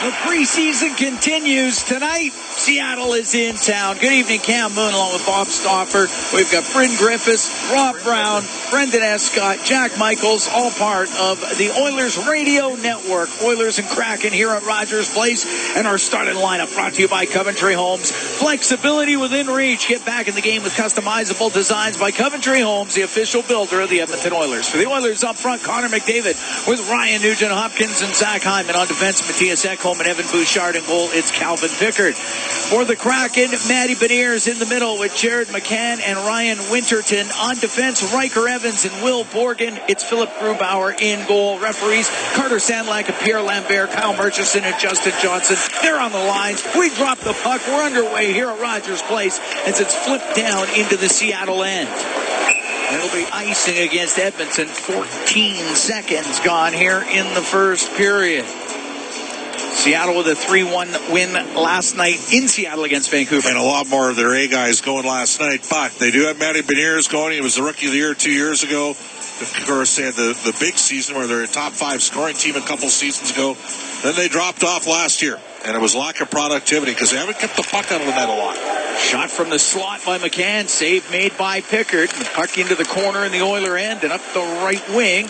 The preseason continues tonight. Seattle is in town. Good evening, Cam Moon, along with Bob Stauffer. We've got Bryn Griffiths, Rob Brown, Brendan Escott, Jack Michaels, all part of the Oilers Radio Network. Oilers and Kraken here at Rogers Place. And our starting lineup brought to you by Coventry Homes. Flexibility within reach. Get back in the game with customizable designs by Coventry Homes, the official builder of the Edmonton Oilers. For the Oilers up front, Connor McDavid with Ryan Nugent-Hopkins and Zach Hyman. On defense, Matthias Ekholm and Evan Bouchard. In goal, it's Calvin Pickard. For the Kraken, Matty Beniers in the middle with Jared McCann and Ryan Winterton. On defense, Riker Evans and Will Borgen. It's Philip Grubauer in goal. Referees, Carter Sandlak and Pierre Lambert, Kyle Murchison and Justin Johnson. They're on the lines. We drop the puck. We're underway here at Rogers Place as it's flipped down into the Seattle end. It'll be icing against Edmonton. 14 seconds gone here in the first period. Seattle with a 3-1 win last night in Seattle against Vancouver. And a lot more of their A guys going last night. But they do have Matty Beniers going. He was the Rookie of the Year 2 years ago. Of course, they had the big season where they're a top 5 scoring team a couple seasons ago. Then they dropped off last year. And it was lack of productivity because they haven't kept the puck out of the net a lot. Shot from the slot by McCann. Save made by Pickard. The puck into the corner in the Oiler end and up the right wing.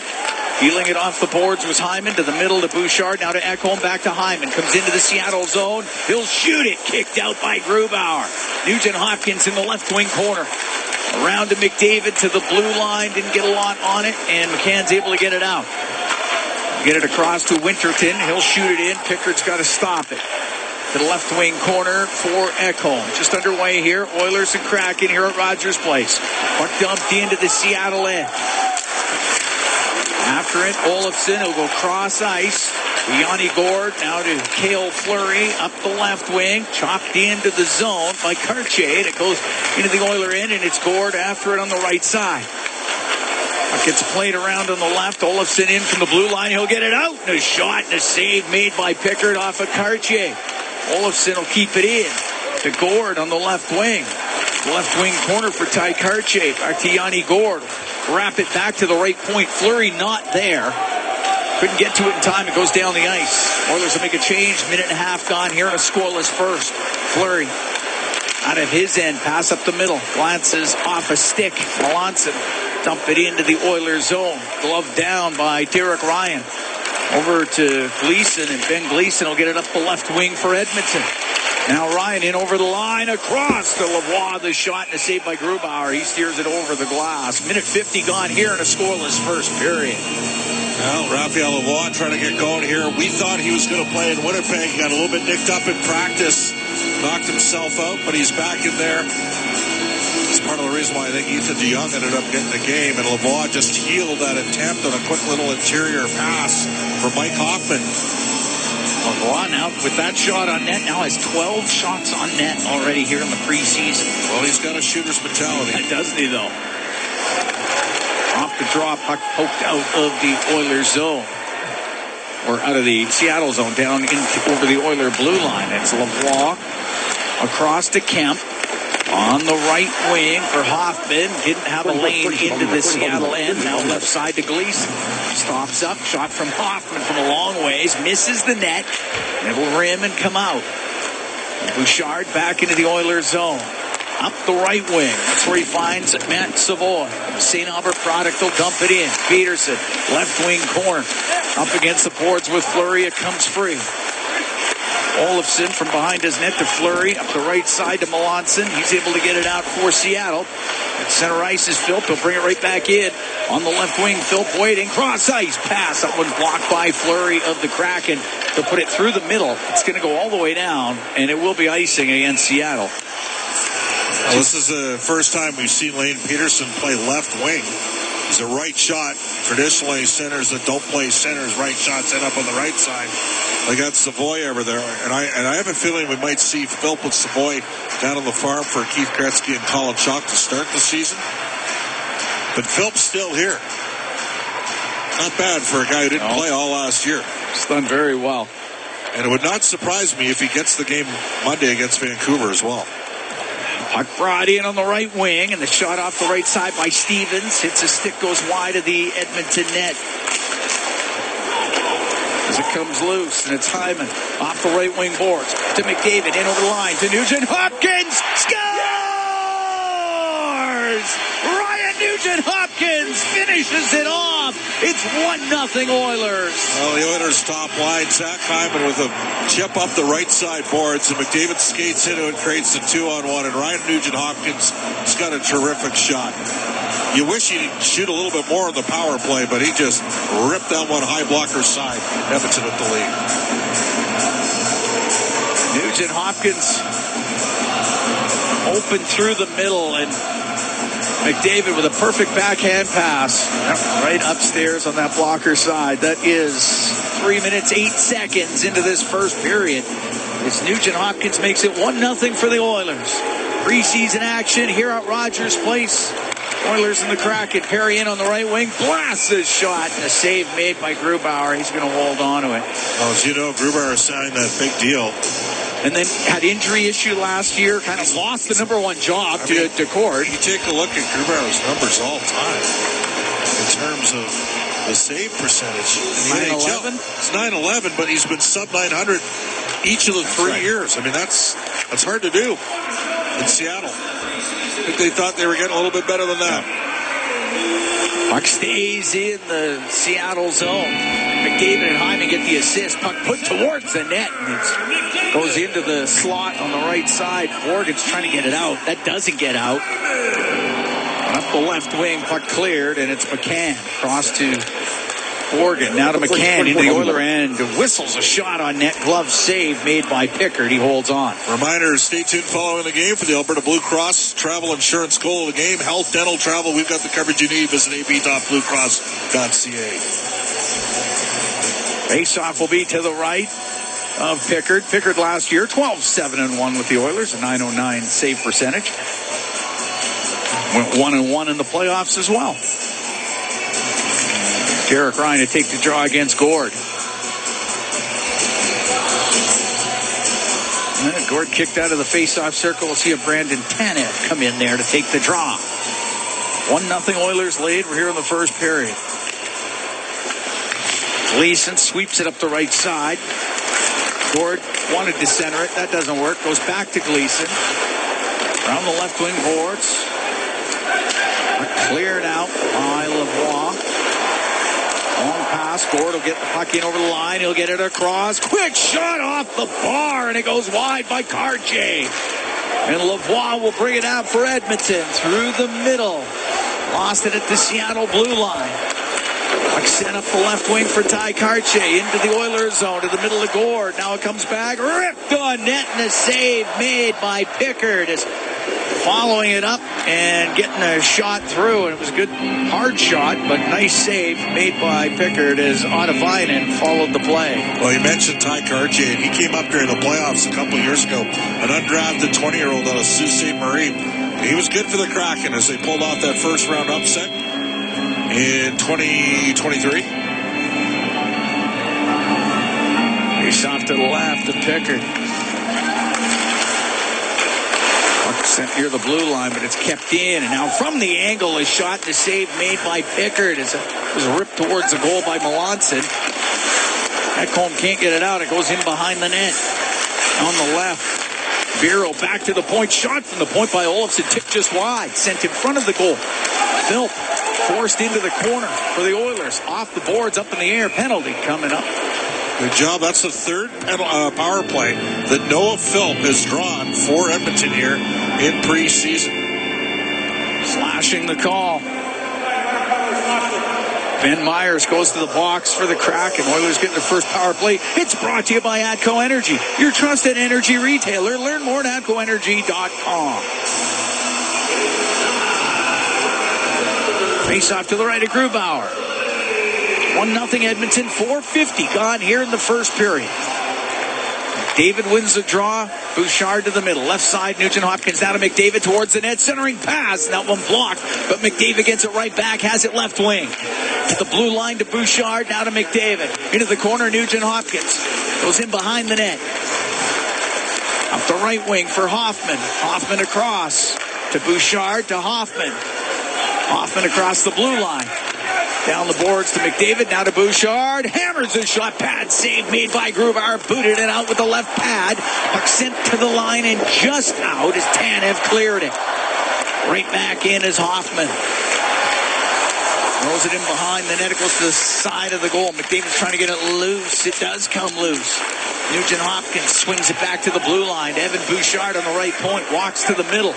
Peeling it off the boards was Hyman to the middle to Bouchard. Now to Ekholm, back to Hyman. Comes into the Seattle zone. He'll shoot it. Kicked out by Grubauer. Nugent-Hopkins in the left wing corner. Around to McDavid to the blue line. Didn't get a lot on it. And McCann's able to get it out. Get it across to Winterton. He'll shoot it in. Pickard's got to stop it. To the left wing corner for Ekholm. Just underway here. Oilers and Kraken here at Rogers Place. Puck dumped into the Seattle end. After it, Olofsson will go cross ice. Yanni Gord now to Cale Fleury up the left wing. Chopped into the zone by Cartier. It goes into the Oiler end, and it's Gord after it on the right side. Puck gets played around on the left. Olofsson in from the blue line. He'll get it out. And a shot and a save made by Pickard off of Cartier. Olofsson will keep it in to Gord on the left wing. Left wing corner for Ty Cartier. Back to Yanni Gord. Wrap it back to the right point. Fleury not there. Couldn't get to it in time. It goes down the ice. Oilers will make a change. Minute and a half gone here in a scoreless first. Fleury out of his end. Pass up the middle. Glances off a stick. Melanson dump it into the Oilers zone. Glove down by Derek Ryan. Over to Gleason, and Ben Gleason will get it up the left wing for Edmonton. Now Ryan in over the line, across to Lavoie, the shot, and a save by Grubauer. He steers it over the glass. Minute 50 gone here in a scoreless first period. Well, Raphael Lavoie trying to get going here. We thought he was going to play in Winnipeg. He got a little bit nicked up in practice. Knocked himself out, but he's back in there. It's part of the reason why I think Ethan DeYoung ended up getting the game. And Lavoie just healed that attempt on a quick little interior pass for Mike Hoffman. Lavoie now with that shot on net now has 12 shots on net already here in the preseason. Well, he's got a shooter's mentality. Doesn't he, though? Off the draw, puck poked out of the Oilers zone. Or out of the Seattle zone, down over the Oiler blue line. It's Lavoie across to Kemp. On the right wing for Hoffman. Didn't have a lane into the Seattle end. Now left side to Gleason. Stops up. Shot from Hoffman from a long ways. Misses the net. And it will rim and come out. Bouchard back into the Oilers zone. Up the right wing. That's where he finds Matt Savoy. St. Albert product will dump it in. Peterson, left wing corner. Up against the boards with Fleury. It comes free. Olofsson from behind his net to Fleury. Up the right side to Melanson. He's able to get it out for Seattle. At center ice is Philp. He'll bring it right back in. On the left wing, Philp waiting. Cross ice pass. That one blocked by Fleury of the Kraken to put it through the middle. It's going to go all the way down, and it will be icing against Seattle. Well, this is the first time we've seen Lane Peterson play left wing. He's a right shot. Traditionally, centers that don't play centers, right shots end up on the right side. They got Savoy over there, and I have a feeling we might see Philp with Savoy down on the farm for Keith Gretzky and Colin Chalk to start the season. But Philp's still here. Not bad for a guy who didn't play all last year. He's done very well. And it would not surprise me if he gets the game Monday against Vancouver as well. Puck brought in on the right wing, and the shot off the right side by Stevens. Hits a stick, goes wide of the Edmonton net. as it comes loose, and it's Hyman off the right wing boards to McDavid, in over the line to Nugent Hopkins, scores! Ryan Nugent Hopkins finishes it off. It's 1-0 Oilers. Well, the Oilers top line, Zach Hyman with a chip up the right side boards, and McDavid skates into it, creates the 2-on-1, and Ryan Nugent Hopkins has got a terrific shot. You wish he'd shoot a little bit more on the power play, but he just ripped that one high blocker side. Edmonton with the lead. Nugent Hopkins open through the middle, and McDavid with a perfect backhand pass right upstairs on that blocker side. That is 3 minutes, 8 seconds into this first period. It's Nugent Hopkins makes it 1-0 for the Oilers. Preseason action here at Rogers Place. Oilers in the Kraken. Perry in on the right wing. Blasts his shot. A save made by Grubauer. He's going to hold on to it. Well, as you know, Grubauer signed that big deal. And then had injury issue last year. Kind of lost the number one job to Cord. You take a look at Grubauer's numbers all time in terms of the save percentage. 9-11? It's 9-11, but he's been sub 900 each of the 3 years. I mean, that's hard to do in Seattle. I think they thought they were getting a little bit better than that. Puck stays in the Seattle zone. McDavid and Hyman get the assist. Puck put towards the net. And it goes into the slot on the right side. Morgan's trying to get it out. That doesn't get out. Up the left wing, puck cleared, and it's McCann. Cross to Morgan. Now to McCann into the Oiler end. Whistles a shot on net. Glove save made by Pickard. He holds on. Reminder, stay tuned following the game for the Alberta Blue Cross Travel Insurance goal of the game. Health, dental, travel. We've got the coverage you need. Visit ab.bluecross.ca. Face-off will be to the right of Pickard. Pickard last year, 12-7-1 with the Oilers, a .909 save percentage. Went 1-1 in the playoffs as well. Derek Ryan to take the draw against Gord. And then Gord kicked out of the face-off circle. We'll see a Brandon Tanev come in there to take the draw. 1-0 Oilers lead. We're here in the first period. Gleason sweeps it up the right side. Gord wanted to center it. That doesn't work. Goes back to Gleason. Around the left wing boards. Cleared out by Lavoie. Long pass. Gord will get the puck in over the line. He'll get it across. Quick shot off the bar, and it goes wide by Karche. And Lavoie will bring it out for Edmonton through the middle. Lost it at the Seattle blue line. Puck sent up the left wing for Ty Karche into the Oilers zone to the middle of Gord. Now it comes back. Ripped on net, and a save made by Pickard. Is following it up and getting a shot through, and it was a good hard shot, but nice save made by Pickard as Ottavainen followed the play. Well, you mentioned Ty Karche, and he came up during the playoffs a couple of years ago, an undrafted 20-year-old out of Sault Ste. Marie. He was good for the Kraken as they pulled off that first round upset in 2023. He's off to the left of Pickard. Sent near the blue line, but it's kept in. And now from the angle, a shot, the save made by Pickard. It was ripped towards the goal by Melanson. Ekholm can't get it out. It goes in behind the net. On the left, Vero back to the point. Shot from the point by Olofsson. Tipped just wide. Sent in front of the goal. Philp forced into the corner for the Oilers. Off the boards, up in the air. Penalty coming up. Good job. That's the third power play that Noah Philp has drawn for Edmonton here in preseason. Slashing the call. Ben Myers goes to the box for the Kraken. Oilers get their first power play. It's brought to you by ATCO Energy, your trusted energy retailer. Learn more at ATCOenergy.com. Face off to the right of Grubauer. 1-0 Edmonton, 4:50 gone here in the first period. David wins the draw. Bouchard to the middle. Left side, Nugent Hopkins now to McDavid towards the net. Centering pass. That one blocked, but McDavid gets it right back. Has it left wing. To the blue line to Bouchard. Now to McDavid. Into the corner, Nugent Hopkins. Goes in behind the net. Up the right wing for Hoffman. Hoffman across to Bouchard to Hoffman. Hoffman across the blue line. Down the boards to McDavid, now to Bouchard. Hammers a shot, pad save made by Grubauer. Booted it out with the left pad. Puck sent to the line and just out as Tanev cleared it. Right back in is Hoffman. Rolls it in behind the net. It goes to the side of the goal. McDavid's trying to get it loose. It does come loose. Nugent Hopkins swings it back to the blue line. Evan Bouchard on the right point. Walks to the middle.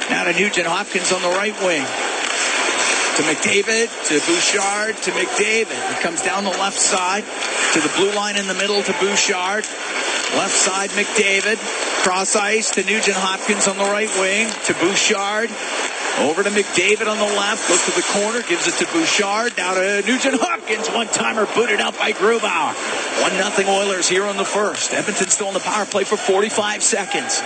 Now to Nugent Hopkins on the right wing. To McDavid, to Bouchard, to McDavid. It comes down the left side to the blue line in the middle to Bouchard. Left side, McDavid. Cross ice to Nugent Hopkins on the right wing. To Bouchard. Over to McDavid on the left. Goes to the corner. Gives it to Bouchard. Now to Nugent Hopkins. One-timer booted out by Grubauer. 1-0 Oilers here on the first. Edmonton still on the power play for 45 seconds.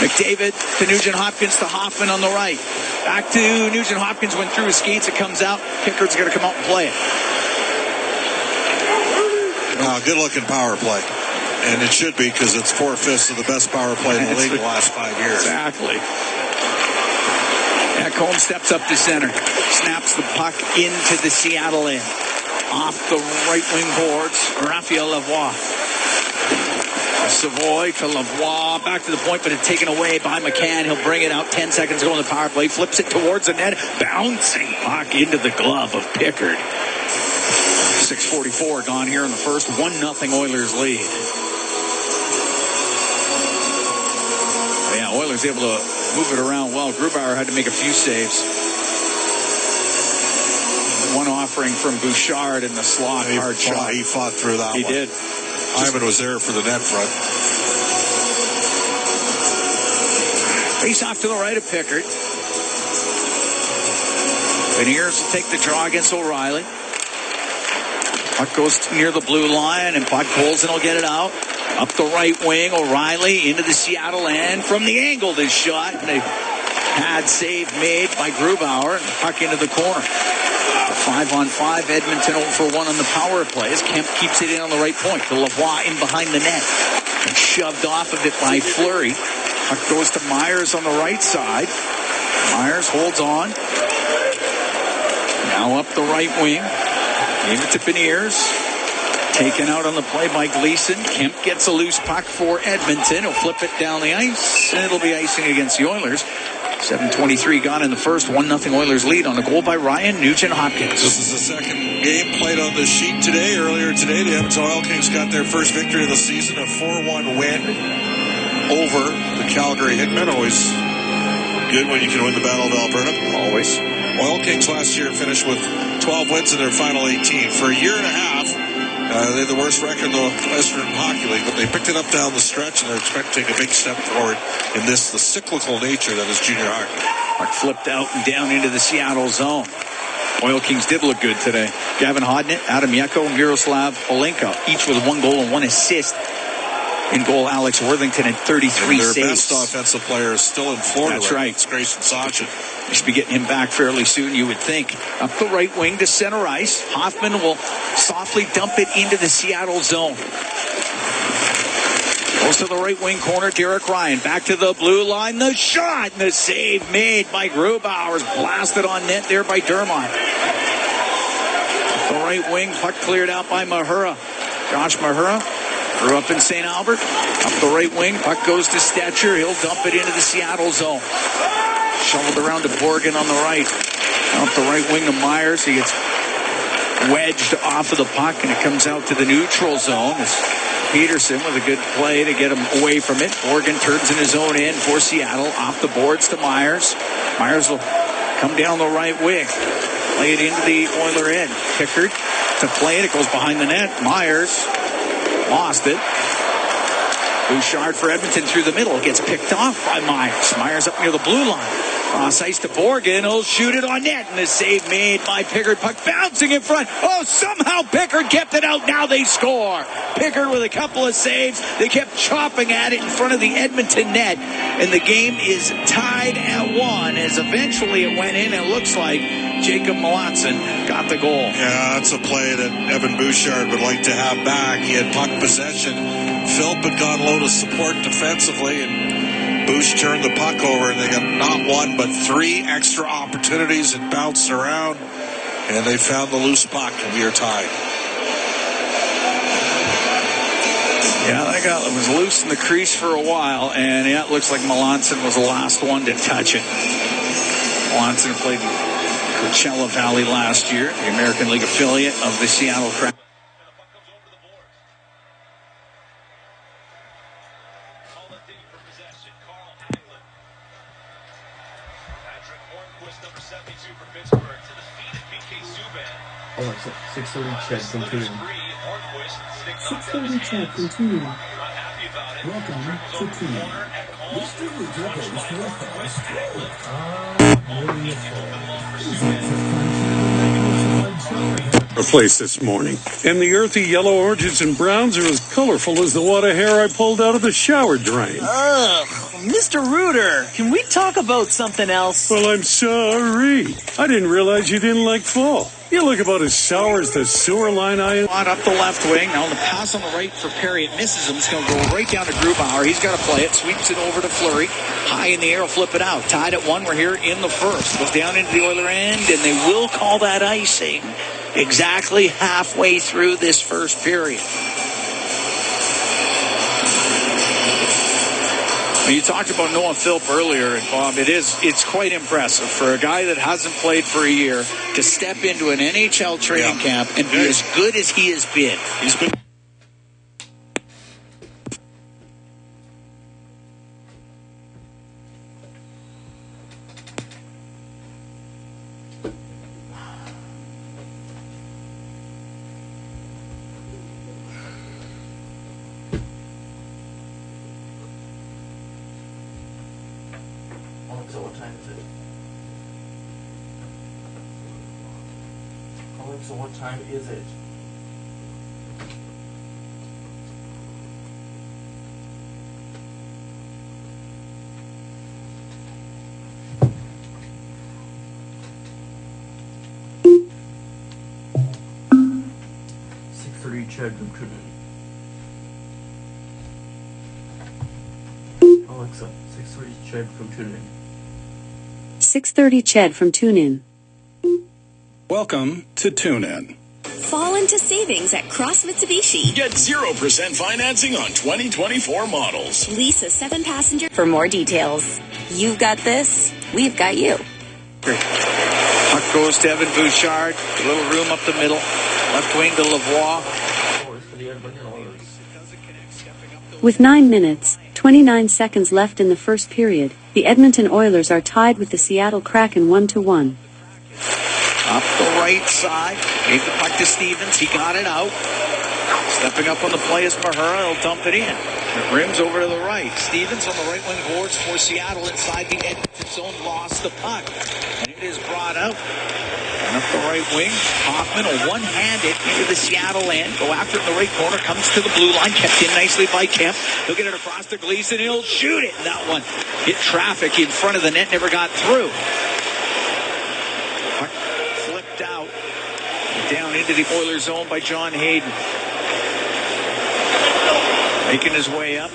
McDavid to Nugent Hopkins to Hoffman on the right. Back to Nugent Hopkins. Went through his skates. It comes out. Pickard's going to come out and play it. Good-looking power play. And it should be because it's 4/5 of the best power play in the league the last 5 years. Exactly. Ekholm steps up to center. Snaps the puck into the Seattle end. Off the right wing boards, Raphael Lavoie. Savoy to Lavoie. Back to the point, but it's taken away by McCann. He'll bring it out 10 seconds ago on the power play. Flips it towards the net. Bouncing puck into the glove of Pickard. 6:44 gone here in the first. 1-0 Oilers lead. Yeah, Oilers able to move it around well. Grubauer had to make a few saves. One offering from Bouchard in the slot. Hard shot. He fought through that one. He did. Ivan was there for the net front. Face off to the right of Pickard. Beniers will take the draw against O'Reilly. Puck goes near the blue line, and Puck Colson will get it out. Up the right wing, O'Reilly into the Seattle end. From the angle, this shot. And a pad save made by Grubauer. And puck into the corner. 5-on-5, Edmonton 0-for-1 on the power play as Kemp keeps it in on the right point. To Lavoie in behind the net. And shoved off of it by Fleury. Puck goes to Myers on the right side. Myers holds on. Now up the right wing. Gave it to Beniers. Taken out on the play by Gleason. Kemp gets a loose puck for Edmonton. He'll flip it down the ice. And it'll be icing against the Oilers. 7:23 gone in the first. 1-0 Oilers lead on a goal by Ryan Nugent Hopkins. This is the second game played on the sheet today. Earlier today, the Edmonton Oil Kings got their first victory of the season, a 4-1 win over the Calgary Hitmen. Always good when you can win the Battle of Alberta. Always. Oil Kings last year finished with 12 wins in their final 18. For a year and a half, they had the worst record in the Western Hockey League, but they picked it up down the stretch, and they're expected to take a big step forward in the cyclical nature that is junior hockey. Puck flipped out and down into the Seattle zone. Oil Kings did look good today. Gavin Hodnett, Adam Yeko, Miroslav Holenko, each with 1 goal and 1 assist. In goal, Alex Worthington at 33 saves. Their best saves. offensive player is still in Florida. That's right. It's Grayson Sachin. You should be getting him back fairly soon, you would think. Up the right wing to center ice. Hoffman will softly dump it into the Seattle zone. Goes to the right wing corner, Derek Ryan. Back to the blue line. The shot and the save made by Grubauer. Blasted on net there by Dermott. The right wing, puck cleared out by Mahura. Josh Mahura. Grew up in St. Albert. Up the right wing. Puck goes to Stetcher. He'll dump it into the Seattle zone. Shoveled around to Borgen on the right. Out the right wing to Myers. He gets wedged off of the puck, and it comes out to the neutral zone. It's Peterson with a good play to get him away from it. Borgen turns in his own end for Seattle. Off the boards to Myers. Myers will come down the right wing. Play it into the Oiler end. Pickard to play it. It goes behind the net. Myers lost it. Bouchard for Edmonton through the middle. Gets picked off by Myers. Myers up near the blue line. Cross ice to Borgen. He'll shoot it on net. And the save made by Pickard. Puck bouncing in front. Oh, somehow Pickard kept it out. Now they score. Pickard with a couple of saves. They kept chopping at it in front of the Edmonton net. And the game is tied at 1 as eventually it went in. It looks like Jacob Mladen got the goal. Yeah, that's a play that Evan Bouchard would like to have back. He had puck possession. Philp had gone low to support defensively, and Bouch turned the puck over, and they got not 1 but 3 extra opportunities. It bounced around, And they found the loose puck, and we are tied. Yeah, that guy was loose in the crease for a while, and yeah, it looks like Melanson was the last one to touch it. Melanson played Coachella Valley last year, the American League affiliate of the Seattle Kraken. Oh, 6:30 Chet from Tuning. 6:30 Chet from Tuning. Welcome to Tuning. Mr. Rooter host your A place this morning, and the earthy yellow oranges and browns are as colorful as the water hair I pulled out of the shower drain. Ugh, Mr. Rooter, can we talk about something else? Well, I'm sorry. I didn't realize you didn't like fall. You look about as sour as the sewer line I... Up the left wing. Now the pass on the right for Perry. It misses him. It's going to go right down to Grubauer. He's got to play it. Sweeps it over to Fleury. High in the air. Will flip it out. Tied at 1. We're here in the first. Goes down into the Oiler end, and they will call that icing exactly halfway through this first period. You talked about Noah Philp earlier, and Bob, it's quite impressive for a guy that hasn't played for a year to step into an NHL training camp and be as good as he has been. He's been... So what time is it? Alexa, what time is it? Chad from Tunin. Alexa, 6:30 Chad from Tunin. 6:30 Ched from TuneIn. Welcome to TuneIn. Fall into savings at Cross Mitsubishi. Get 0% financing on 2024 models. Lease a 7-passenger. For more details, you've got this, we've got you. Puck goes to Evan Bouchard. A little room up the middle. Left wing to Lavoie. With 9 minutes, 29 seconds left in the first period, the Edmonton Oilers are tied with the Seattle Kraken 1-1. Up the right side. Gave the puck to Stevens. He got it out. Stepping up on the play is Mahura. He'll dump it in. It rims over to the right. Stevens on the right wing boards for Seattle inside the Edmonton zone. Lost the puck. And it is brought out. And up the right wing, Hoffman will one-handed into the Seattle end. Go after it in the right corner. Comes to the blue line. Kept in nicely by Kemp. He'll get it across to Gleason. He'll shoot it. And that one hit traffic in front of the net. Never got through. Puck flipped out. Down into the Oilers zone by John Hayden. Making his way up.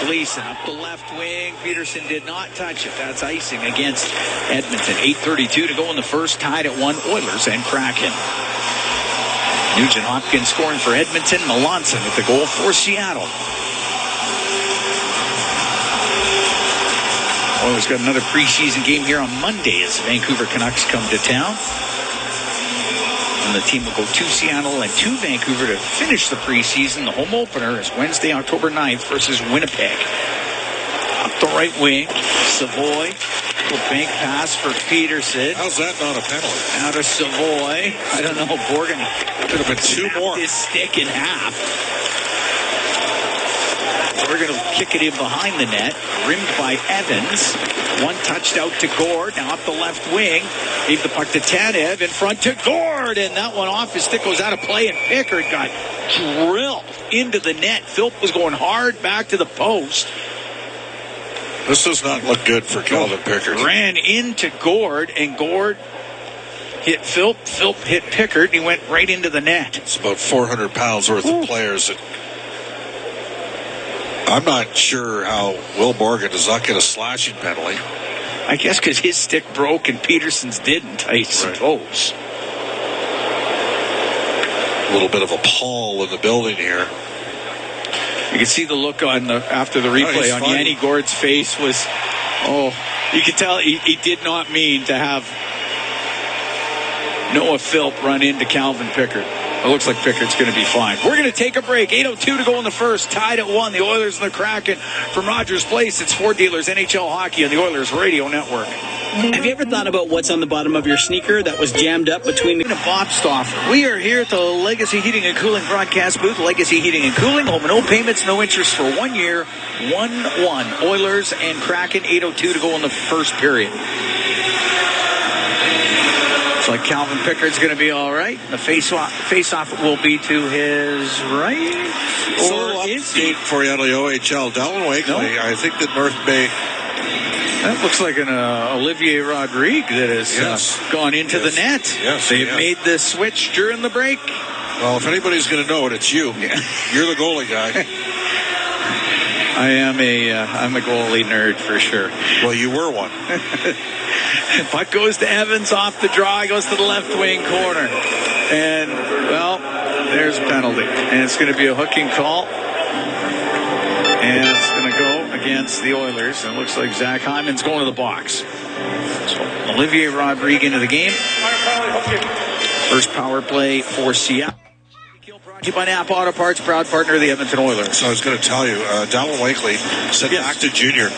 Gleason up the left wing. Peterson did not touch it. That's icing against Edmonton. 8:32 to go in the first. Tied at 1. Oilers and Kraken. Nugent Hopkins scoring for Edmonton. Melanson with the goal for Seattle. Oilers got another preseason game here on Monday as the Vancouver Canucks come to town. And the team will go to Seattle and to Vancouver to finish the preseason. The home opener is Wednesday, October 9th versus Winnipeg. Up the right wing, Savoy. Little bank pass for Peterson. How's that not a penalty? Out of Savoy. I don't know. Borgen could have been two more. His stick in half. We're going to kick it in behind the net. Rimmed by Evans. One touched out to Gord. Now up the left wing. Gave the puck to Tanev. In front to Gord. And that one off his stick goes out of play. And Pickard got drilled into the net. Philp was going hard back to the post. This does not look good for Calvin Pickard. Ran into Gord. And Gord hit Philp. Philp hit Pickard. And he went right into the net. It's about 400 pounds worth of players. I'm not sure how Will Borgen does not get a slashing penalty. I guess because his stick broke and Peterson's didn't, I suppose. A little bit of a pall in the building here. You can see the look on after the replay on Yanni Gord's face was, you could tell he did not mean to have Noah Philp run into Calvin Pickard. It looks like Pickard's going to be fine. We're going to take a break. 8:02 to go in the first. Tied at 1. The Oilers and the Kraken from Rogers Place. It's Ford Dealers NHL Hockey on the Oilers Radio Network. Have you ever thought about what's on the bottom of your sneaker that was jammed up between the... Bob Stauffer. We are here at the Legacy Heating and Cooling broadcast booth. Legacy Heating and Cooling. Home and no payments, no interest for 1 year. 1-1. Oilers and Kraken. 8:02 to go in the first period. Looks like Calvin Pickard's going to be all right. The face-off will be to his right. Or is he? For you out of the OHL. Dallin Wakely, I think that North Bay... That looks like an Olivier Rodrigue that has gone into the net. Yes, They've made the switch during the break. Well, if anybody's going to know it, it's you. Yeah. You're the goalie guy. I'm a goalie nerd for sure. Well, you were one. Puck goes to Evans off the draw. He goes to the left wing corner. And, well, there's a penalty. And it's going to be a hooking call. And it's going to go against the Oilers. And it looks like Zach Hyman's going to the box. So Olivier Rodrigue into the game. First power play for Seattle. Brought to you by Napa Auto Parts, proud partner of the Edmonton Oilers. So I was going to tell you, Dallin Wakely said back to junior,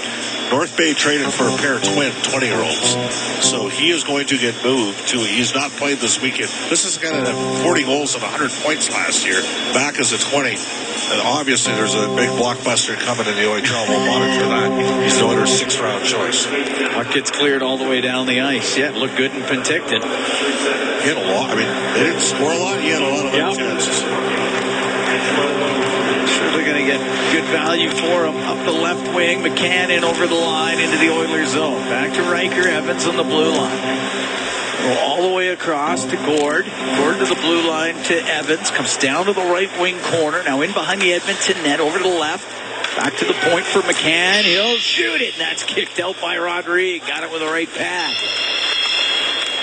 North Bay traded for a pair of twin 20-year-olds. So he is going to get moved to, he's not played this weekend. This is a guy that had 40 goals and 100 points last year, back as a 20. And obviously there's a big blockbuster coming in the OHL. We'll monitor that. He's the Oilers' 6th-round choice. Puck gets cleared all the way down the ice. Yeah, it looked good in Penticton. He had a lot. I mean, they didn't score a lot. He had a lot of chances. Sure they're going to get good value for him. Up the left wing, McCann in over the line into the Oilers zone. Back to Riker, Evans on the blue line. Go all the way across to Gord. Gord to the blue line to Evans. Comes down to the right wing corner. Now in behind the Edmonton net over to the left. Back to the point for McCann. He'll shoot it. And that's kicked out by Rodrigue. Got it with the right pad.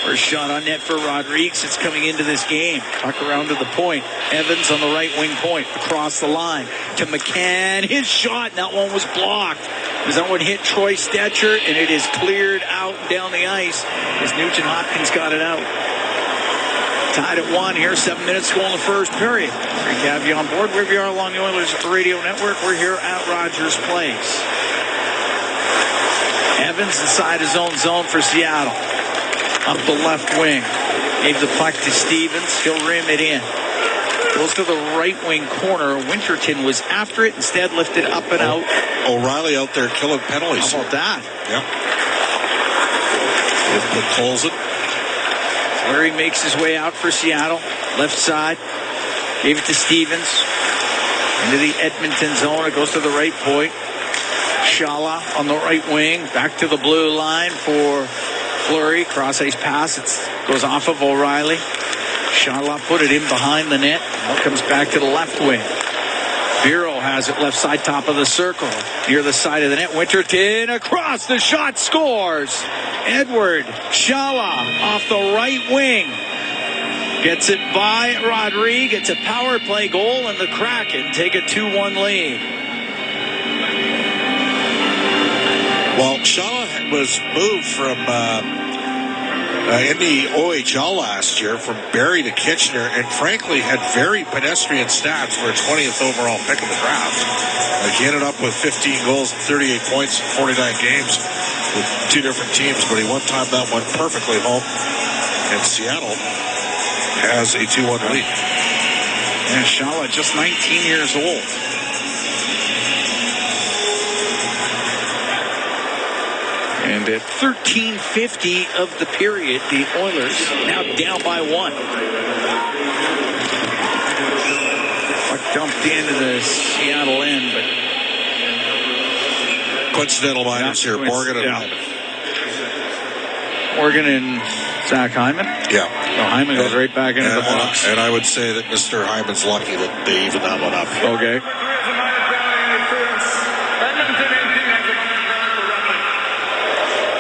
First shot on net for Rodriguez. It's coming into this game. Puck around to the point. Evans on the right wing point. Across the line to McCann. His shot. And that one was blocked. As that one hit Troy Stetcher. And it is cleared out down the ice as Nugent Hopkins got it out. Tied at 1 here. 7 minutes to go in the first period. Great to have you on board. Wherever you are along the Oilers Radio Network, we're here at Rogers Place. Evans inside his own zone for Seattle. Up the left wing. Gave the puck to Stevens. He'll rim it in. Goes to the right wing corner. Winterton was after it. Instead lifted up and out. O'Reilly out there killing penalties. How about that? Yep. With Colson. Larry makes his way out for Seattle. Left side. Gave it to Stevens. Into the Edmonton zone. It goes to the right point. Shala on the right wing. Back to the blue line for Fleury. Cross-ice pass. It goes off of O'Reilly. Shala put it in behind the net. Now it comes back to the left wing. Bureau has it left side, top of the circle. Near the side of the net. Winterton across the shot, scores. Edward Shala off the right wing. Gets it by Rodrigue. It's a power play goal, and the Kraken take a 2-1 lead. Well, Shala was moved from in the OHL last year from Barrie to Kitchener, and frankly had very pedestrian stats for a 20th overall pick in the draft. He ended up with 15 goals and 38 points in 49 games with 2 different teams, but he one-timed that one perfectly home, and Seattle has a 2-1 lead. And Shala just 19 years old. And at 13:50 of the period, the Oilers now down by 1. Puck dumped into the Seattle end, but coincidental minors here, Morgan and Hyman. Morgan and Zach Hyman? Yeah. So Hyman goes right back into the box. And I would say that Mr. Hyman's lucky that they even that one up. Okay.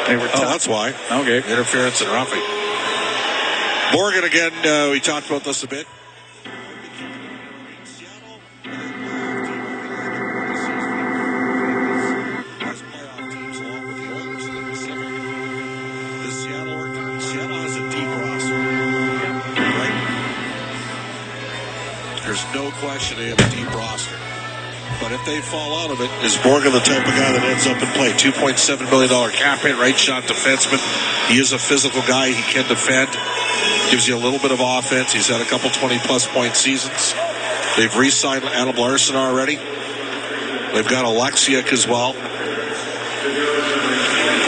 They were that's why. Okay. Interference and roughing. Morgan again, we talked about this a bit. question. They have a deep roster. But if they fall out of it, is Borgen the type of guy that ends up in play? $2.7 million cap hit, right shot defenseman. He is a physical guy. He can defend. Gives you a little bit of offense. He's had a couple 20-plus point seasons. They've re-signed Adam Larson already. They've got Alexiak as well.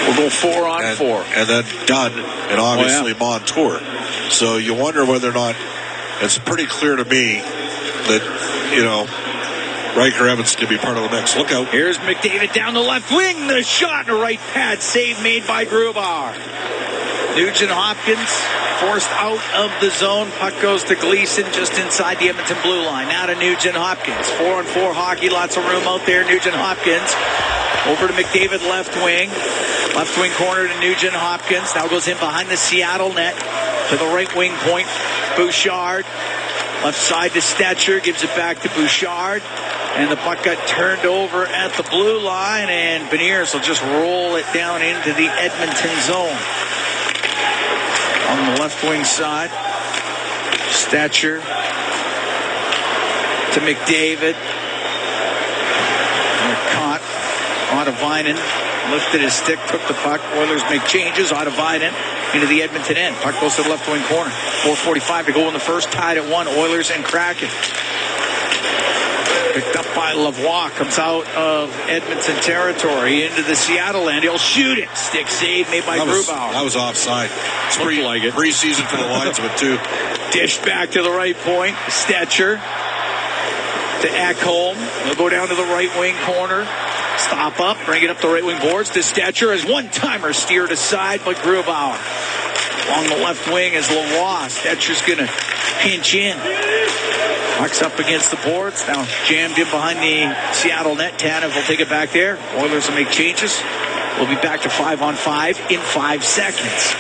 We'll go 4-on-4. And then Dunn and obviously Montour. So you wonder whether or not it's pretty clear to me that, you know, Riker Evans can be part of the mix. Look out. Here's McDavid down the left wing. The shot in the right pad. Save made by Grubauer. Nugent Hopkins forced out of the zone. Puck goes to Gleason just inside the Edmonton blue line. Now to Nugent Hopkins. 4-on-4 hockey. Lots of room out there. Nugent Hopkins over to McDavid left wing. Left wing corner to Nugent Hopkins. Now goes in behind the Seattle net to the right wing point. Bouchard. Left side to Stetcher. Gives it back to Bouchard. And the puck got turned over at the blue line, and Beniers will just roll it down into the Edmonton zone. On the left wing side, Stetcher to McDavid. And caught. Ottavainen lifted his stick, took the puck. Oilers make changes. Ottavainen into the Edmonton end. Puck goes to the left wing corner. 4:45 to go in the first, tied at 1. Oilers and Kraken. Picked up by Lavoie, comes out of Edmonton territory into the Seattle end. He'll shoot it. Stick save made by Grubauer. That was offside. It's preseason for the linesman, too. Dished back to the right point. Stetcher to Ekholm. He'll go down to the right wing corner. Stop up, bring it up the right wing boards to Stetcher as one-timer steered aside by Grubauer. Along the left wing is Lavoie. Stetcher's going to pinch in. Puck's up against the boards. Now jammed in behind the Seattle net. Tanev will take it back there. Oilers will make changes. We'll be back to 5-on-5 in 5 seconds.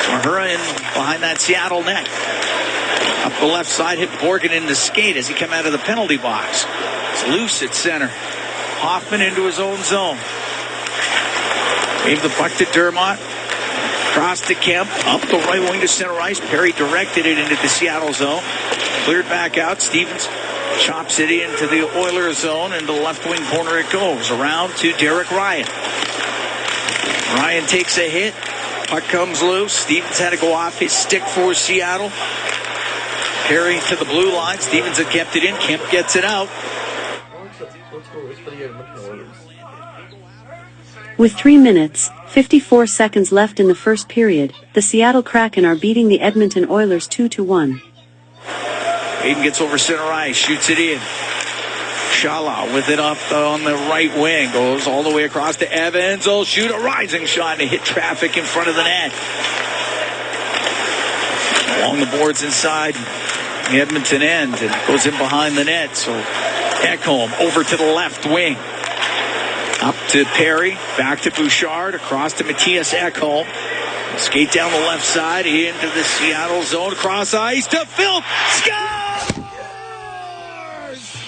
Mahura in behind that Seattle net. Up the left side, hit Borgen in the skate as he came out of the penalty box. It's loose at center. Hoffman into his own zone. Gave the puck to Dermott. Cross to Kemp, up the right wing to center ice. Perry directed it into the Seattle zone. Cleared back out. Stevens chops it into the Oilers zone. And the left wing corner it goes. Around to Derek Ryan. Ryan takes a hit. Puck comes loose. Stevens had to go off his stick for Seattle. Perry to the blue line. Stevens had kept it in. Kemp gets it out. With 3 minutes, 54 seconds left in the first period, the Seattle Kraken are beating the Edmonton Oilers 2-1. Aiden gets over center ice, shoots it in. Shala with it up on the right wing, goes all the way across to Evans. He'll shoot a rising shot to hit traffic in front of the net. Along the boards inside the Edmonton end, and goes in behind the net. So Ekholm over to the left wing. Up to Perry, back to Bouchard, across to Matthias Ekholm. Skate down the left side into the Seattle zone, across ice to Phil. Scores!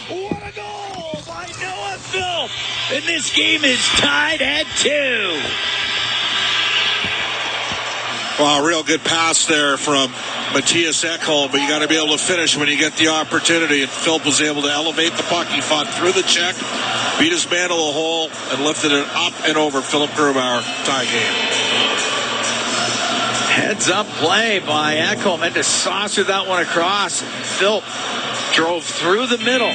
What a goal by Noah Phil! And this game is tied at 2. Well, a real good pass there from Matthias Ekholm, but you got to be able to finish when you get the opportunity. And Philp was able to elevate the puck. He fought through the check, beat his man to the hole, and lifted it up and over Philip Grubauer. Tie game. Heads up play by Ekholm. Had to saucer that one across. Philp drove through the middle.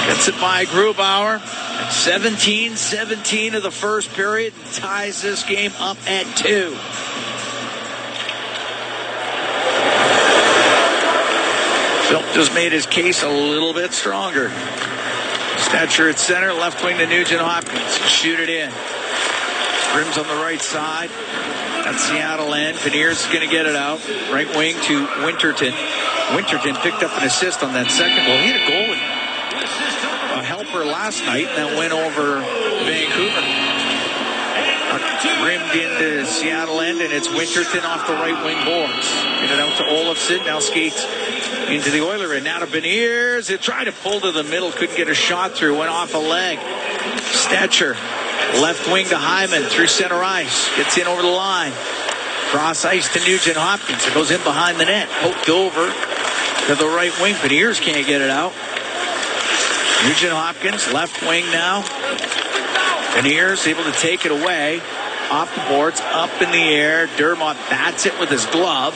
Gets it by Grubauer. 17-17 of the first period. Ties this game up at 2. Philp just made his case a little bit stronger. Stetcher at center, left wing to Nugent Hopkins. Shoot it in. Rims on the right side. At Seattle end. Beniers is going to get it out. Right wing to Winterton. Winterton picked up an assist on that second goal. He had a goal, a helper last night, and that went over Vancouver. Rimmed into Seattle end, and it's Winterton off the right wing boards. Get it out to Olofsson. Now skates into the Oiler end. Now to Beniers. It tried to pull to the middle. Couldn't get a shot through. Went off a leg. Stetcher. Left wing to Hyman through center ice. Gets in over the line. Cross ice to Nugent Hopkins. It goes in behind the net. Poked over to the right wing. Beniers can't get it out. Nugent Hopkins, left wing now. Beniers able to take it away. Off the boards, up in the air. Dermott bats it with his glove.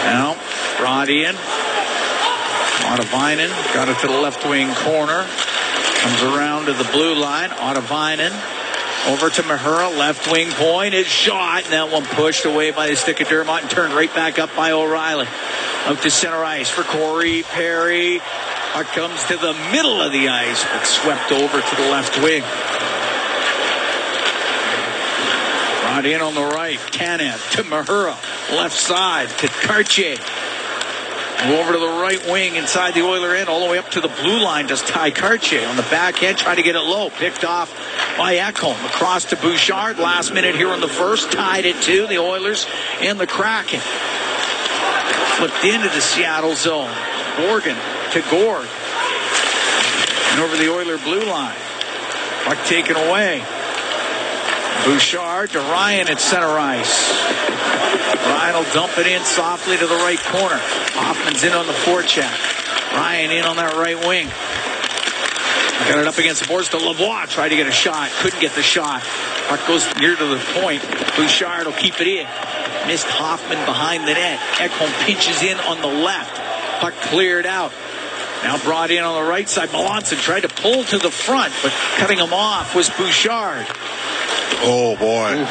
Now, brought in. Ottavainen got it to the left wing corner. Comes around to the blue line. Ottavainen over to Mahura. Left wing point is shot. And that one pushed away by the stick of Dermott and turned right back up by O'Reilly. Out to center ice for Corey Perry. Puck comes to the middle of the ice, but swept over to the left wing. Brought in on the right. Tanev to Mahura. Left side to Cartier. Over to the right wing inside the Oiler end, all the way up to the blue line. Does Ty Cartier on the backhand, try to get it low. Picked off by Ekholm. Across to Bouchard. Last minute here in the first. Tied it to the Oilers and the Kraken. Flipped into the Seattle zone. Morgan to Gord. And over the Oiler blue line. Puck taken away. Bouchard to Ryan at center ice. Ryan will dump it in softly to the right corner. Hoffman's in on the forecheck. Ryan in on that right wing. Got it up against the boards to Lavoie. Tried to get a shot. Couldn't get the shot. Puck goes near to the point. Bouchard will keep it in. Missed Hoffman behind the net. Ekholm pinches in on the left. Puck cleared out. Now brought in on the right side. Melanson tried to pull to the front, but cutting him off was Bouchard. Oh, boy.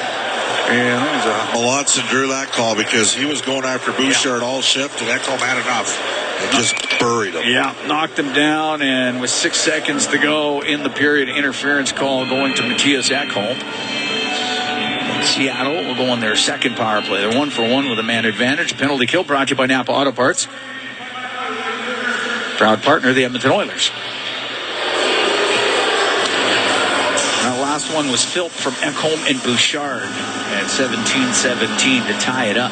And Melanson drew that call because he was going after Bouchard all shift, and Ekholm had enough. And just buried him. Yeah, knocked him down, and with 6 seconds to go in the period, interference call going to Matthias Ekholm. Seattle will go on their second power play. They're 1-for-1 with a man advantage. Penalty kill brought to you by Napa Auto Parts. Proud partner of the Edmonton Oilers. Now, last one was filth from Ekholm and Bouchard at 17-17 to tie it up.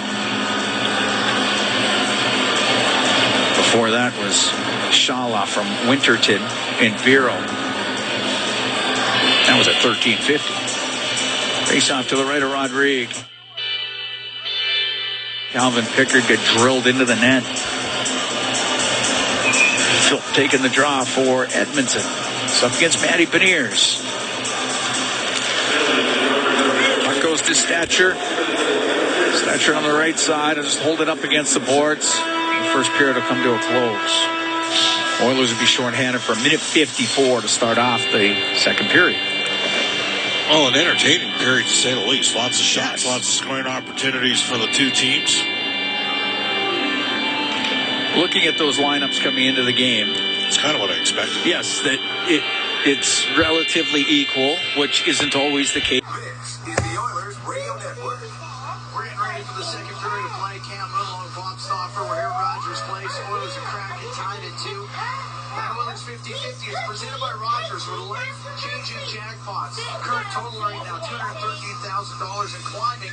Before that was Shala from Winterton and Vero. That was at 13:50. Face off to the right of Rodrigue. Calvin Pickard got drilled into the net. Phil taking the draw for Edmonton. It's up against Matty Beniers. Puck goes to Stature. Stature on the right side. I'll just hold it up against the boards. The first period will come to a close. Oilers will be shorthanded for 1:54 to start off the second period. Oh, an entertaining period to say the least. Lots of shots, lots of scoring opportunities for the two teams. Looking at those lineups coming into the game, it's kind of what I expected. Yes, that it's relatively equal, which isn't always the case. This is the Oilers Radio Network. We're getting ready for the second period of play. Cam Moon along Bob Stauffer. We're here at Rogers Place. Oilers are Kraken tied at 2. That Oilers 50-50 is presented by Rogers with life-changing jackpots. Current total right now, $213,000 and climbing.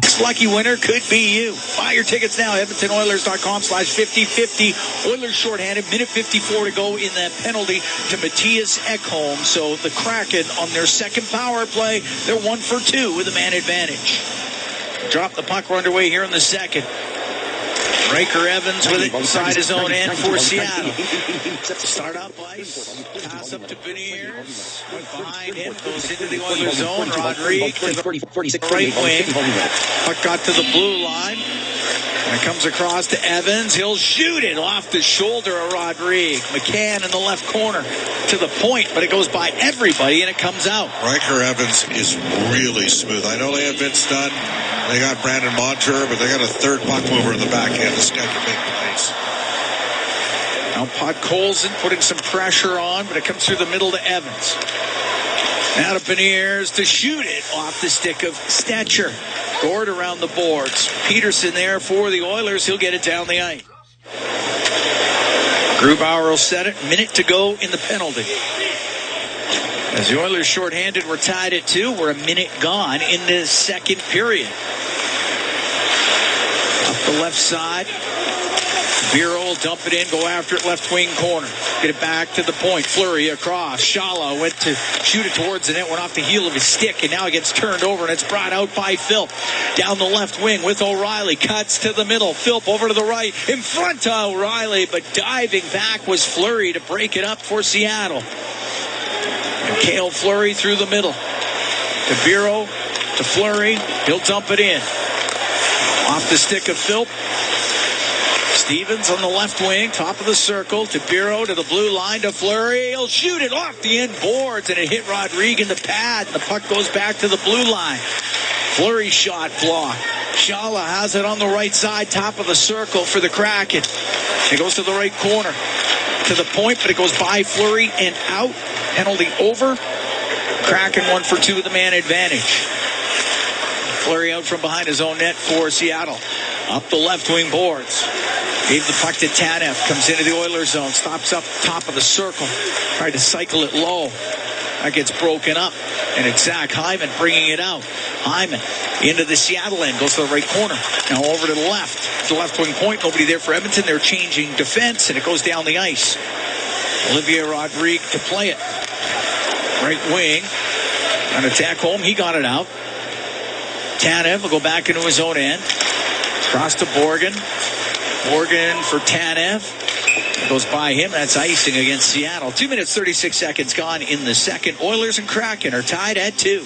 This lucky winner could be you. Buy your tickets now, EdmontonOilers.com/50-50. Oilers shorthanded, 1:54 to go in that penalty to Matthias Ekholm. So the Kraken on their second power play, they're 1-for-2 with a man advantage. Drop the puck, we're underway here in the second. Raker Evans with it inside his own end for Seattle. Start up ice. Pass up to Beniers. Went behind him. Goes into the Oilers zone. Rodrigue to the right wing. Puck got to the blue line. And it comes across to Evans. He'll shoot it off the shoulder of Rodrigue. McCann in the left corner to the point, but it goes by everybody and it comes out. Riker Evans is really smooth. I know they have Vince Dunn. They got Brandon Montour, but they got a third puck mover in the backhand. This guy can make plays. Now Podkolzin putting some pressure on, but it comes through the middle to Evans. Now to Beniers to shoot it off the stick of Stature. Gord around the boards. Peterson there for the Oilers. He'll get it down the ice. Grubauer will set it. Minute to go in the penalty. As the Oilers shorthanded, we're tied at 2. We're a minute gone in the second period. Up the left side. Bureau will dump it in, go after it, left wing corner. Get it back to the point. Fleury across. Shala went to shoot it towards the net, went off the heel of his stick, and now it gets turned over, and it's brought out by Philp. Down the left wing with O'Reilly. Cuts to the middle. Philp over to the right. In front of O'Reilly, but diving back was Fleury to break it up for Seattle. And Cale Fleury through the middle. To Bureau, to Fleury. He'll dump it in. Off the stick of Philp. Stevens on the left wing, top of the circle, to Bureau, to the blue line, to Fleury. He'll shoot it off the end boards, and it hit Rodrigue in the pad. The puck goes back to the blue line. Fleury shot block. Shala has it on the right side, top of the circle for the Kraken. It goes to the right corner, to the point, but it goes by Fleury and out. Penalty over. Kraken 1 for 2 with the man advantage. Fleury out from behind his own net for Seattle. Up the left wing boards. Gave the puck to Tanev. Comes into the Oilers zone. Stops up top of the circle. Tried to cycle it low. That gets broken up. And it's Zach Hyman bringing it out. Hyman into the Seattle end. Goes to the right corner. Now over to the left. The left wing point. Nobody there for Edmonton. They're changing defense. And it goes down the ice. Olivier Rodrigue to play it. Right wing. An attack home. He got it out. Tanev will go back into his own end. Cross to Borgen. Borgen for Tanev. It goes by him. That's icing against Seattle. 2 minutes, 36 seconds gone in the second. Oilers and Kraken are tied at 2.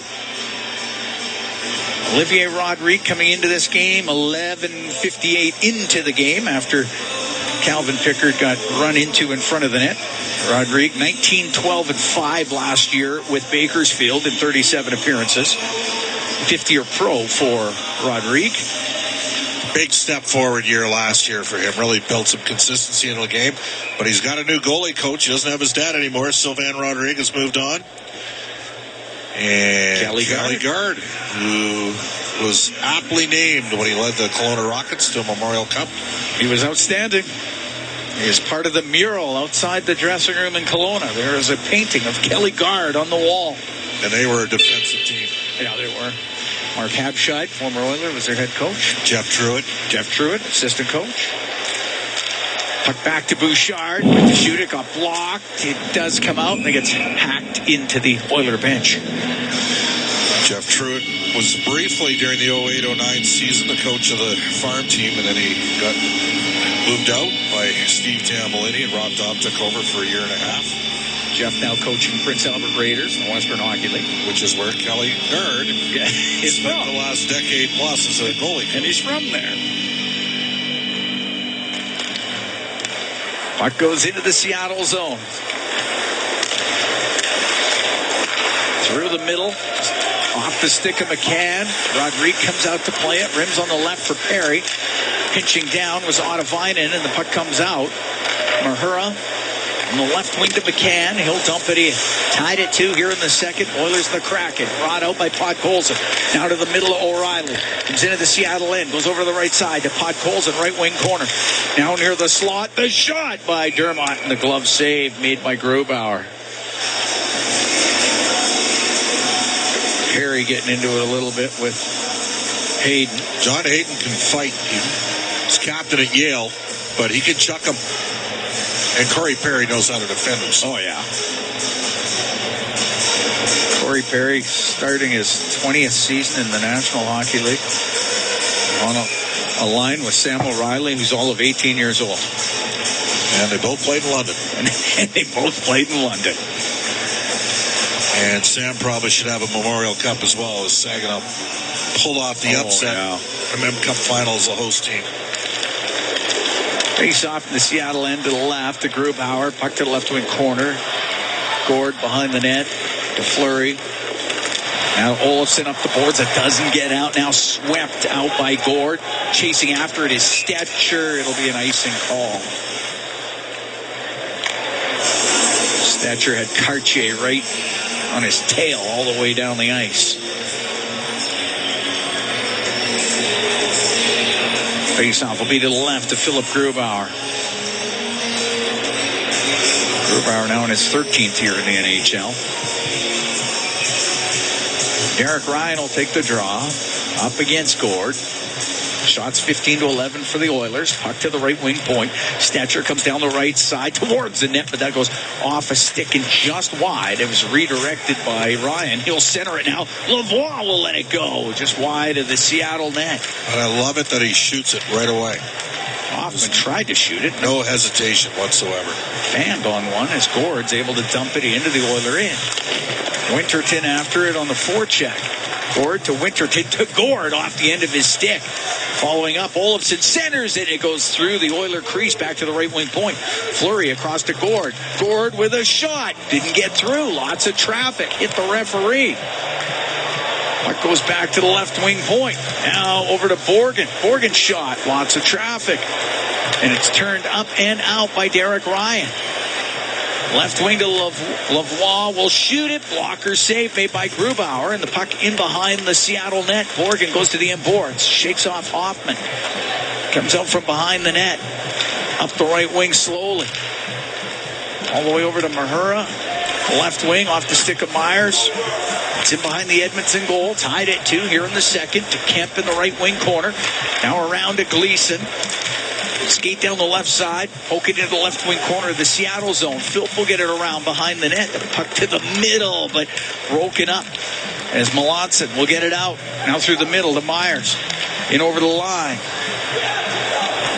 Olivier Rodrigue coming into this game. 11:58 into the game after Calvin Pickard got run into in front of the net. Rodrigue, 19-12-5 last year with Bakersfield in 37 appearances. 50-year pro for Rodrigue. Big step forward year last year for him. Really built some consistency in the game. But he's got a new goalie coach. He doesn't have his dad anymore. Sylvain Rodriguez moved on. And Kelly Gard, who was aptly named when he led the Kelowna Rockets to a Memorial Cup. He was outstanding. He is part of the mural outside the dressing room in Kelowna. There is a painting of Kelly Gard on the wall. And they were a defensive team. Yeah, they were. Mark Habscheid, former Oiler, was their head coach. Jeff Truitt, assistant coach. Puck back to Bouchard. Went to shoot it, got blocked. It does come out, and it gets hacked into the Oiler bench. Jeff Truitt was briefly during the 08-09 season the coach of the farm team, and then he got moved out by Steve Tambellini, and Rob Daub took over for a year and a half. Jeff now coaching Prince Albert Raiders in the Western Hockey League. Which is where Kelly Gard is spent the last decade plus as a goalie coach. And he's from there. Puck goes into the Seattle zone. Through the middle. Off the stick of McCann. Rodrigue comes out to play it. Rims on the left for Perry. Pinching down was Ottavainen, and the puck comes out. Mahura on the left wing to McCann. He'll dump it in. Tied at 2 here in the second. Oilers and the Kraken. Brought out by Podkolzin. Now to the middle of O'Reilly. Comes into the Seattle end. Goes over to the right side to Podkolzin, right wing corner. Now near the slot. The shot by Dermott, and the glove save made by Grubauer. Perry getting into it a little bit with Hayden. John Hayden can fight. He's captain at Yale, but he can chuck him. And Corey Perry knows how to defend himself. Oh, yeah. Corey Perry starting his 20th season in the National Hockey League. On a line with Sam O'Reilly, who's all of 18 years old. And they both played in London. And they both played in London. And Sam probably should have a Memorial Cup as well, as Saginaw pulled off the upset. MM Cup Finals, the host team. Face off in the Seattle end to the left to Grubauer. Puck to the left wing corner. Gord behind the net to Fleury. Now Olofsson up the boards. It doesn't get out. Now swept out by Gord. Chasing after it is Stetcher. It'll be an icing call. Stetcher had Cartier right on his tail all the way down the ice. Face-off will be to the left to Philip Grubauer. Grubauer now in his 13th year in the NHL. Derek Ryan will take the draw. Up against Gord. Shots 15-11 for the Oilers. Puck to the right wing point. Stetcher comes down the right side towards the net, but that goes off a stick and just wide. It was redirected by Ryan. He'll center it now. Lavoie will let it go. Just wide of the Seattle net. And I love it that he shoots it right away. Hoffman tried to shoot it. No hesitation whatsoever. Fanned on one as Gord's able to dump it into the Oiler end. Winterton after it on the forecheck. Gord to Winterton to Gord off the end of his stick. Following up, Olofsson centers it. It goes through the Oiler crease back to the right wing point. Fleury across to Gord. Gord with a shot. Didn't get through. Lots of traffic. Hit the referee. Puck goes back to the left wing point. Now over to Borgen. Borgen shot. Lots of traffic. And it's turned up and out by Derek Ryan. Left wing to Lavoie will shoot it. Blocker save made by Grubauer. And the puck in behind the Seattle net. Borgen goes to the boards. Shakes off Hoffman. Comes out from behind the net. Up the right wing slowly. All the way over to Mahura. Left wing off the stick of Myers. It's in behind the Edmonton goal. Tied at 2 here in the second to Kemp in the right wing corner. Now around to Gleason. Skate down the left side. Poke it into the left wing corner of the Seattle zone. Philp will get it around behind the net. The puck to the middle, but broken up as Melanson will get it out. Now through the middle to Myers. In over the line.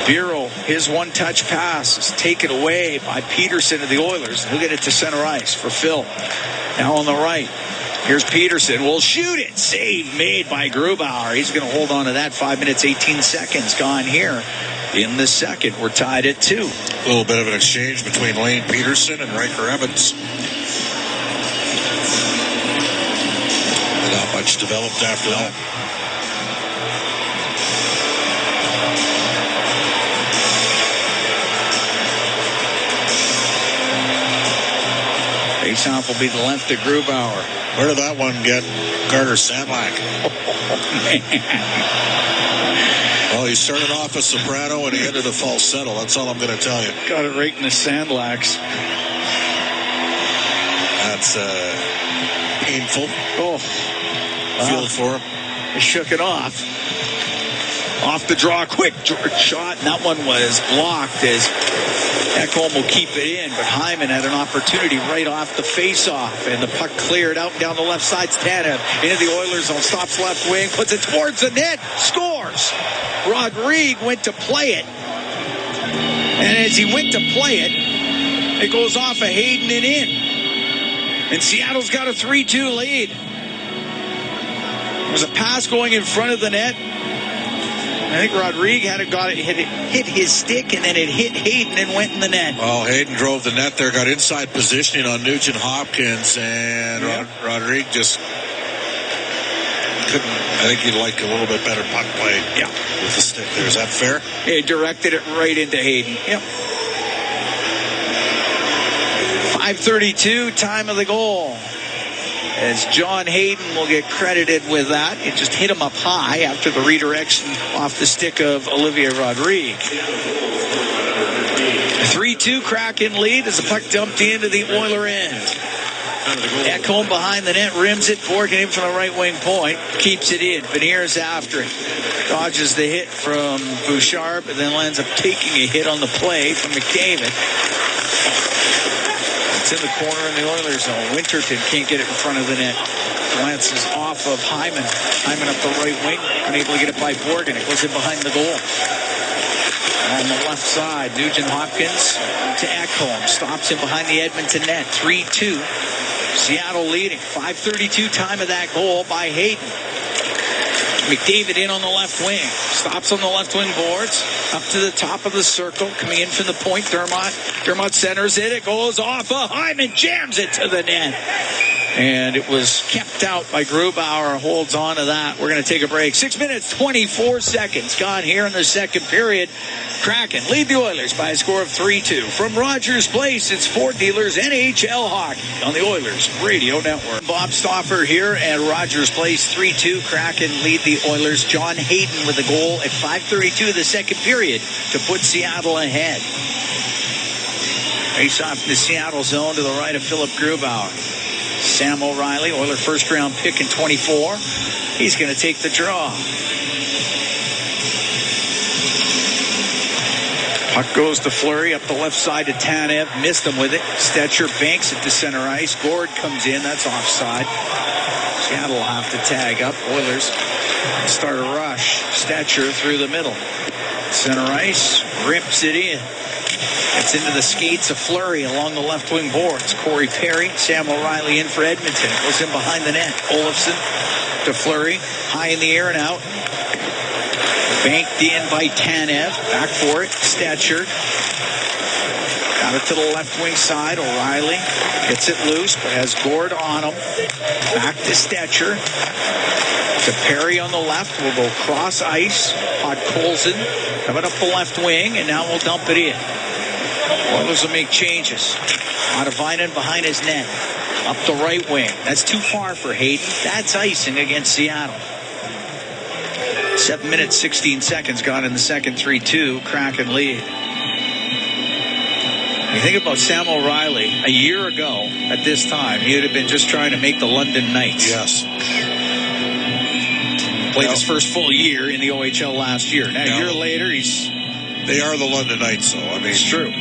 Bureau, his one-touch pass is taken away by Peterson of the Oilers. He'll get it to center ice for Phil. Now on the right. Here's Peterson. Will shoot it. Save made by Grubauer. He's going to hold on to that. 5 minutes, 18 seconds gone here in the second. We're tied at 2. A little bit of an exchange between Lane Peterson and Riker Evans. Not much developed after that. Faceoff will be the left to Grubauer. Where did that one get Carter Sandlack? Well, he started off a soprano and he ended a falsetto. That's all I'm going to tell you. Got it right in the Sandlacks. That's painful. Oh, feel for him. He shook it off. Off the draw, quick shot. And that one was blocked as Ekholm will keep it in, but Hyman had an opportunity right off the face-off, and the puck cleared out down the left side. Tanev into the Oilers zone, stops left wing, puts it towards the net, scores. Rodrigue went to play it, and as he went to play it, it goes off of Hayden and in. And Seattle's got a 3-2 lead. There was a pass going in front of the net. I think Rodrigue hit his stick, and then it hit Hayden and went in the net. Well, Hayden drove the net there, got inside positioning on Nugent Hopkins, and Rodrigue just couldn't. I think he'd like a little bit better puck play with the stick there. Is that fair? He directed it right into Hayden. Yep. 5:32, time of the goal. As John Hayden will get credited with that. It just hit him up high after the redirection off the stick of Olivier Rodrigue. 3-2 Kraken lead as the puck dumped into the Oiler end. Ekholm behind the net, rims it. Borgen in from the right wing point. Keeps it in. Beniers after it. Dodges the hit from Bouchard, but then lands up taking a hit on the play from McDavid. It's in the corner in the Oilers zone. Winterton can't get it in front of the net. Glances off of Hyman. Hyman up the right wing. Unable to get it by Borgen. It goes in behind the goal. On the left side, Nugent Hopkins to Ekholm. Stops him behind the Edmonton net. 3-2. Seattle leading. 5:32 time of that goal by Hayden. McDavid in on the left wing. Stops on the left wing boards. Up to the top of the circle. Coming in from the point, Dermott. Dermott centers it. It goes off of Hyman. Jams it to the net. And it was kept out by Grubauer. Holds on to that. We're going to take a break. 6 minutes, 24 seconds gone here in the second period. Kraken lead the Oilers by a score of 3-2. From Rogers Place, it's Ford Dealers NHL Hockey on the Oilers Radio Network. Bob Stauffer here at Rogers Place. 3-2. Kraken lead the Oilers. John Hayden with the goal at 5:32 of the second period to put Seattle ahead. Face off in the Seattle zone to the right of Philip Grubauer. Sam O'Reilly, Oiler first-round pick in 24. He's going to take the draw. Puck goes to Fleury up the left side to Tanev. Missed him with it. Stetcher banks it to center ice. Gord comes in. That's offside. Seattle will have to tag up. Oilers start a rush. Stetcher through the middle. Center ice. Rips it in. It's into the skates of Fleury along the left wing boards. Corey Perry, Sam O'Reilly in for Edmonton. Goes in behind the net. Olofsson to Fleury. High in the air and out. Banked in by Tanev. Back for it. Stetcher. Got it to the left wing side. O'Reilly gets it loose, but has Gord on him. Back to Stetcher. To Perry on the left. We'll go cross ice. Podkolzin coming up the left wing, and now we'll dump it in. Oilers will make changes. Adavainen behind his net. Up the right wing. That's too far for Hayden. That's icing against Seattle. 7 minutes, 16 seconds gone in the second. 3-2. Kraken lead. You think about Sam O'Reilly a year ago at this time, he would have been just trying to make the London Knights. Yes. Played his first full year in the OHL last year. Now, a year later, They are the London Knights, though. I mean, it's true.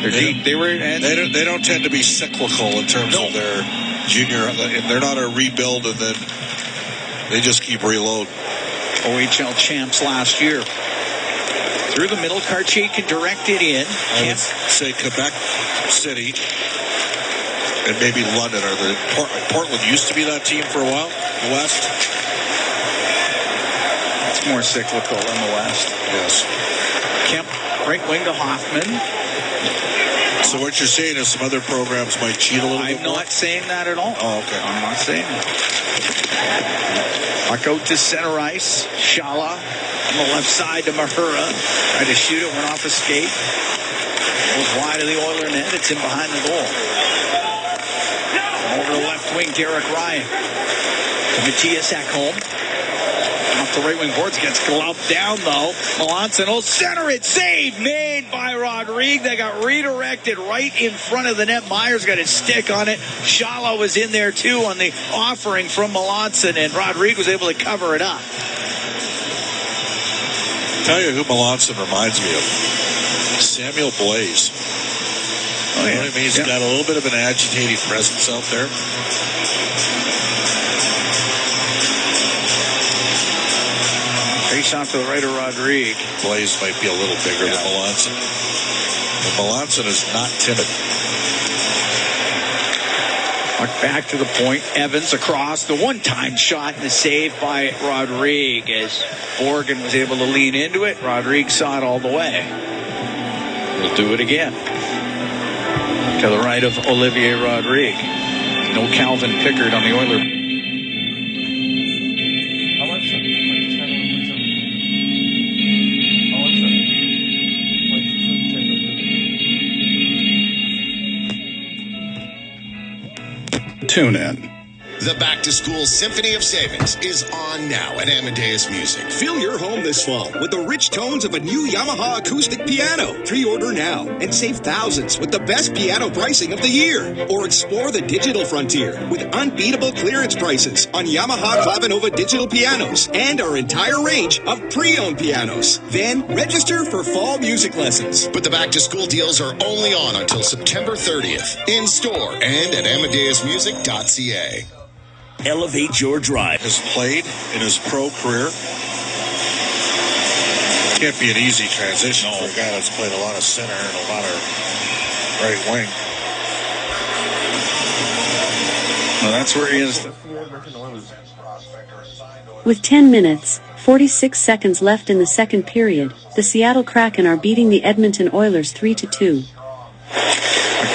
They're deep. They don't tend to be cyclical in terms of their junior. They're not a rebuild and then they just keep reload. OHL champs last year. Through the middle, Cartier can direct it in. I would say Quebec City and maybe London are the Portland used to be that team for a while. The West. It's more cyclical in the West. Yes. Kemp, right wing to Hoffman. So what you're saying is some other programs might cheat a little bit more? I'm not saying that at all. Oh, okay. I'm not saying that. Puck out to center ice. Shala on the left side to Mahura. Tried to shoot it, went off a skate. Goes wide of the Oiler net. It's in behind the goal. Over to left wing, Derek Ryan. To Matthias Ekholm. Off the right wing boards, gets gloved down though. Melanson will center it. Save made by Rodrigue. They got redirected right in front of the net. Myers got his stick on it. Shala was in there too on the offering from Melanson, and Rodrigue was able to cover it up. Tell you who Melanson reminds me of. Samuel Blaze. Oh, you know what I mean? He's got a little bit of an agitating presence out there. Face off to the right of Rodrigue. Blaze might be a little bigger than Melanson. But Melanson is not timid. Back to the point. Evans across. The one-time shot and the save by Rodrigue as Borgen was able to lean into it. Rodrigue saw it all the way. We'll do it again. To the right of Olivier Rodrigue. No Calvin Pickard on the Oilers. Tune in. The Back to School Symphony of Savings is on now at Amadeus Music. Fill your home this fall with the rich tones of a new Yamaha acoustic piano. Pre-order now and save thousands with the best piano pricing of the year. Or explore the digital frontier with unbeatable clearance prices on Yamaha Clavinova digital pianos and our entire range of pre-owned pianos. Then register for fall music lessons. But the Back to School deals are only on until September 30th. In store and at AmadeusMusic.ca. Elevate your drive. Has played in his pro career. Can't be an easy transition for a guy that's played a lot of center and a lot of right wing. Well, that's where he is. With 10 minutes, 46 seconds left in the second period, the Seattle Kraken are beating the Edmonton Oilers 3-2.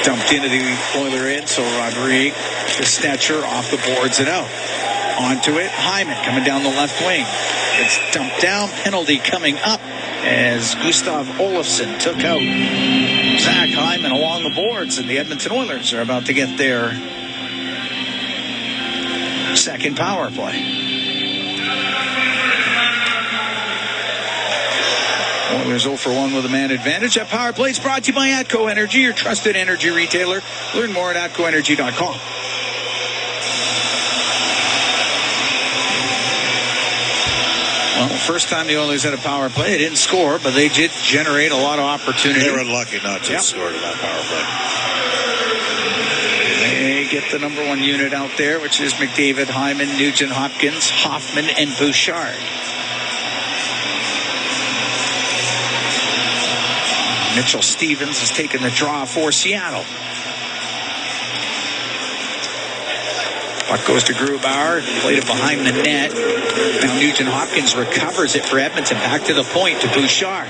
Dumped into the Oiler end, so Rodrigue to Stetcher off the boards and out. Onto it, Hyman coming down the left wing. It's dumped down, penalty coming up as Gustav Olofsson took out Zach Hyman along the boards, and the Edmonton Oilers are about to get their second power play. Oilers 0 for 1 with a man advantage. That power play is brought to you by Atco Energy, your trusted energy retailer. Learn more at atcoenergy.com. Well, first time the Oilers had a power play, they didn't score, but they did generate a lot of opportunity. They were unlucky not to score in that power play. They get the number one unit out there, which is McDavid, Hyman, Nugent Hopkins, Hoffman, and Bouchard. Mitchell Stevens has taken the draw for Seattle. Puck goes to Grubauer, played it behind the net. Now Nugent Hopkins recovers it for Edmonton. Back to the point to Bouchard.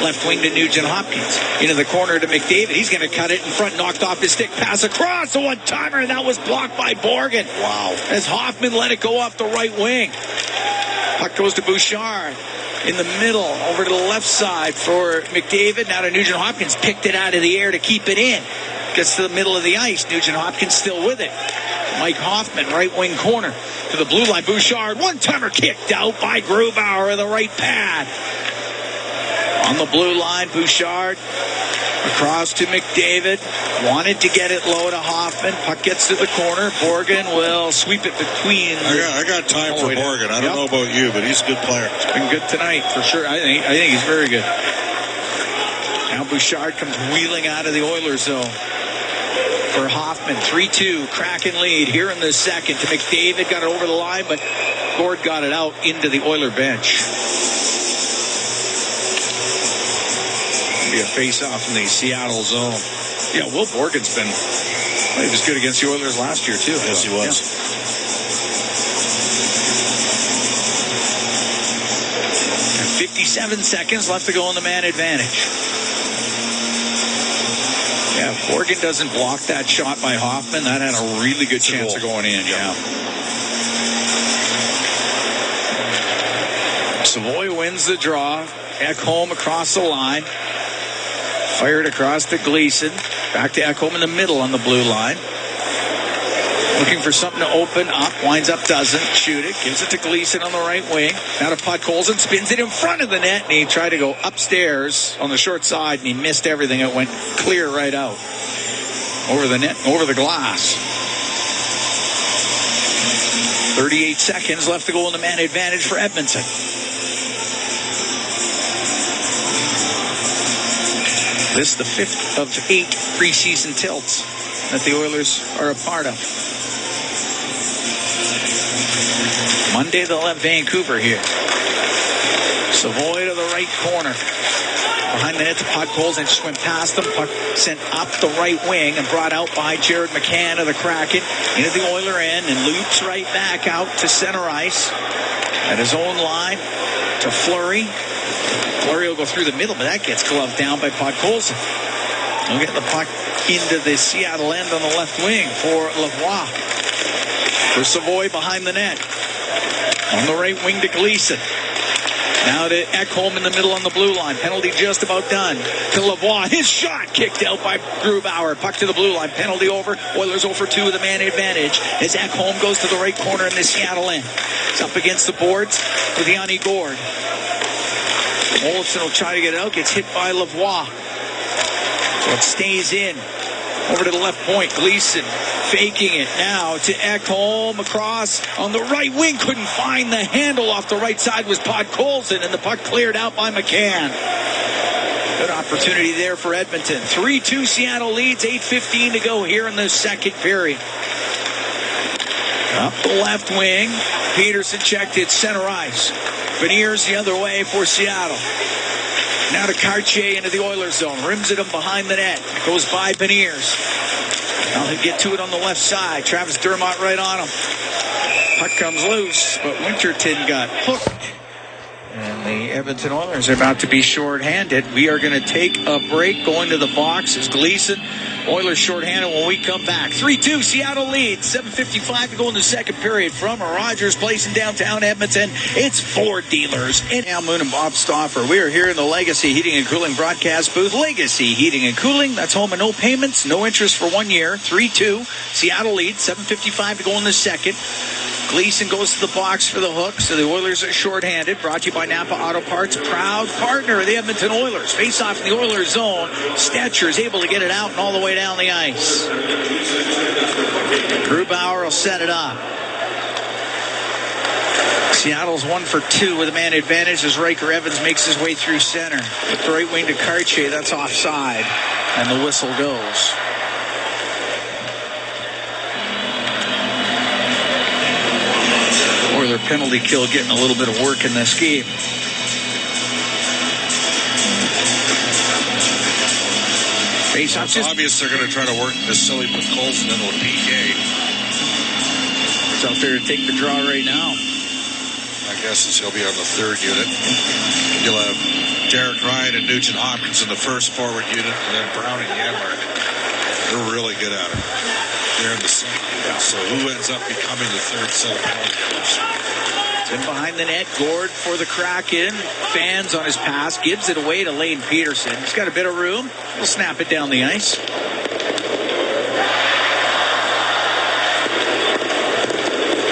Left wing to Nugent Hopkins. Into the corner to McDavid. He's going to cut it in front, knocked off his stick, pass across, a one-timer, and that was blocked by Borgen. Wow. As Hoffman let it go off the right wing. Puck goes to Bouchard. In the middle, over to the left side for McDavid. Now to Nugent Hopkins. Picked it out of the air to keep it in. Gets to the middle of the ice. Nugent Hopkins still with it. Mike Hoffman, right wing corner to the blue line. Bouchard, one-timer kicked out by Grubauer in the right pad. On the blue line, Bouchard across to McDavid. Wanted to get it low to Hoffman. Puck gets to the corner. Borgen will sweep it between. I got time for Borgen. I don't know about you, but he's a good player. It's been good tonight for sure. I think he's very good. Now Bouchard comes wheeling out of the Oilers zone. For Hoffman, 3-2, Kraken lead here in the second to McDavid. Got it over the line, but Gord got it out into the Oiler bench. Be a face-off in the Seattle zone. Yeah, Will Borgen's been, he was good against the Oilers last year, too. Yes, he was. Yeah. 57 seconds left to go in the man advantage. Yeah, if Borgen doesn't block that shot by Hoffman, that had a really good chance of going in. Yeah. Savoy wins the draw. Ekholm across the line. Fired across to Gleason. Back to Ekholm in the middle on the blue line. Looking for something to open up. Winds up, doesn't. Shoot it. Gives it to Gleason on the right wing. Now to Podkolzin. Spins it in front of the net. And he tried to go upstairs on the short side. And he missed everything. It went clear right out. Over the net. Over the glass. 38 seconds left to go in the man advantage for Edmonton. This is the 5th of 8 preseason tilts that the Oilers are a part of. Monday they'll have Vancouver here. Savoy to the right corner. Behind the net to Podkolzin. Just went past them. Puck sent up the right wing and brought out by Jared McCann of the Kraken into the Oiler end and loops right back out to center ice at his own line to Fleury. Fleury will go through the middle, but that gets gloved down by Podkolzin. He'll get the puck into the Seattle end on the left wing for Lavoie. For Savoy behind the net. On the right wing to Gleason. Now to Ekholm in the middle on the blue line. Penalty just about done. To Lavoie. His shot kicked out by Grubauer. Puck to the blue line. Penalty over. Oilers 0 for 2 with a man advantage. As Ekholm goes to the right corner in the Seattle end. It's up against the boards with Yanni Gord. Olofsson will try to get it out. Gets hit by Lavoie. So it stays in. Over to the left point. Gleason faking it now to Ekholm across on the right wing. Couldn't find the handle off the right side was Podkolzin, and the puck cleared out by McCann. Good opportunity there for Edmonton. 3-2 Seattle leads. 8:15 to go here in the second period. Up the left wing. Peterson checked it center ice. Beniers the other way for Seattle. Now to Cartier into the Oilers zone. Rims it him behind the net. Goes by Beniers. Now he'll get to it on the left side. Travis Dermott right on him. Puck comes loose, but Winterton got hooked. And the Edmonton Oilers are about to be shorthanded. We are going to take a break. Going to the box is Gleason. Oilers shorthanded when we come back. 3-2 Seattle leads. 7:55 to go in the second period from Rogers Place in downtown Edmonton. It's Ford dealers. And Al Moon and Bob Stauffer. We are here in the Legacy Heating and Cooling broadcast booth. Legacy Heating and Cooling. That's home and no payments. No interest for 1 year. 3-2 Seattle leads. 7:55 to go in the second. Gleason goes to the box for the hook, so the Oilers are shorthanded. Brought to you by Napa Auto Parts, proud partner of the Edmonton Oilers. Face off in the Oilers zone. Stetcher is able to get it out and all the way down the ice. Grubauer will set it up. Seattle's 1 for 2 with a man advantage as Riker Evans makes his way through center. With the right wing to Cartier, that's offside. And the whistle goes. Oiler penalty kill getting a little bit of work in this game. It's obvious they're going to try to work this silly with Colson into a PK. It's out there to take the draw right now. My guess is he'll be on the third unit. You'll have Derek Ryan and Nugent Hopkins in the first forward unit, and then Brown and Janmark. They're really good at it. They're in the second unit. So who ends up becoming the third set of players? It's in behind the net. Gord for the Kraken. Fans on his pass. Gives it away to Lane Peterson. He's got a bit of room. He'll snap it down the ice.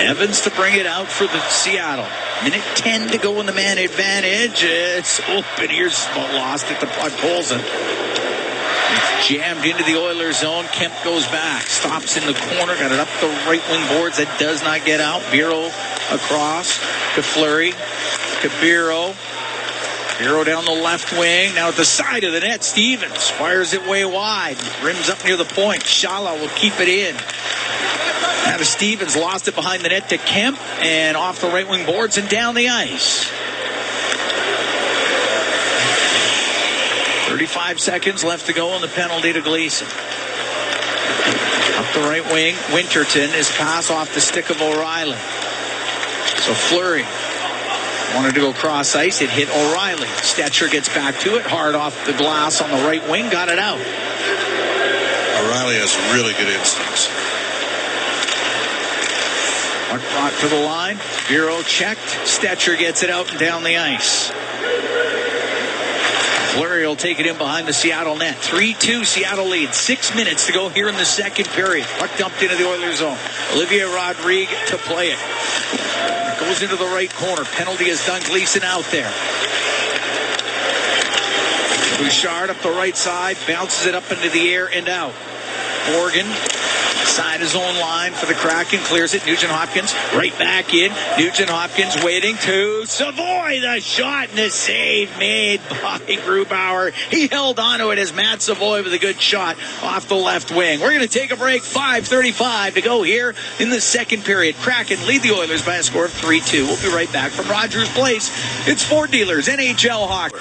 Evans to bring it out for the Seattle. Minute 10 to go in the man advantage. It's open. Here's lost at the puck. Colson. It's jammed into the Oilers zone. Kemp goes back. Stops in the corner. Got it up the right wing boards. That does not get out. Bureau across to Fleury. To Bureau. Bureau down the left wing. Now at the side of the net. Stevens fires it way wide. Rims up near the point. Shala will keep it in. Now to Stevens, lost it behind the net to Kemp, and off the right wing boards and down the ice. 35 seconds left to go on the penalty to Gleason. Up the right wing, Winterton, his pass off the stick of O'Reilly. So Fleury wanted to go cross ice, it hit O'Reilly. Stetcher gets back to it, hard off the glass on the right wing, got it out. O'Reilly has really good instincts. Brought to the line. Bureau checked. Stetcher gets it out and down the ice. Fleury will take it in behind the Seattle net. 3-2 Seattle lead. 6 minutes to go here in the second period. Puck dumped into the Oilers zone. Olivier Rodrigue to play it. It goes into the right corner. Penalty is done. Gleason out there. Bouchard up the right side. Bounces it up into the air and out. Morgan. Side his own line for the Kraken. Clears it. Nugent Hopkins right back in. Nugent Hopkins waiting to Savoy. The shot and the save made by Grubauer. He held on to it as Matt Savoy with a good shot off the left wing. We're going to take a break. 5:35 to go here in the second period. Kraken lead the Oilers by a score of 3-2. We'll be right back from Rogers Place. It's Ford Dealers NHL Hockey.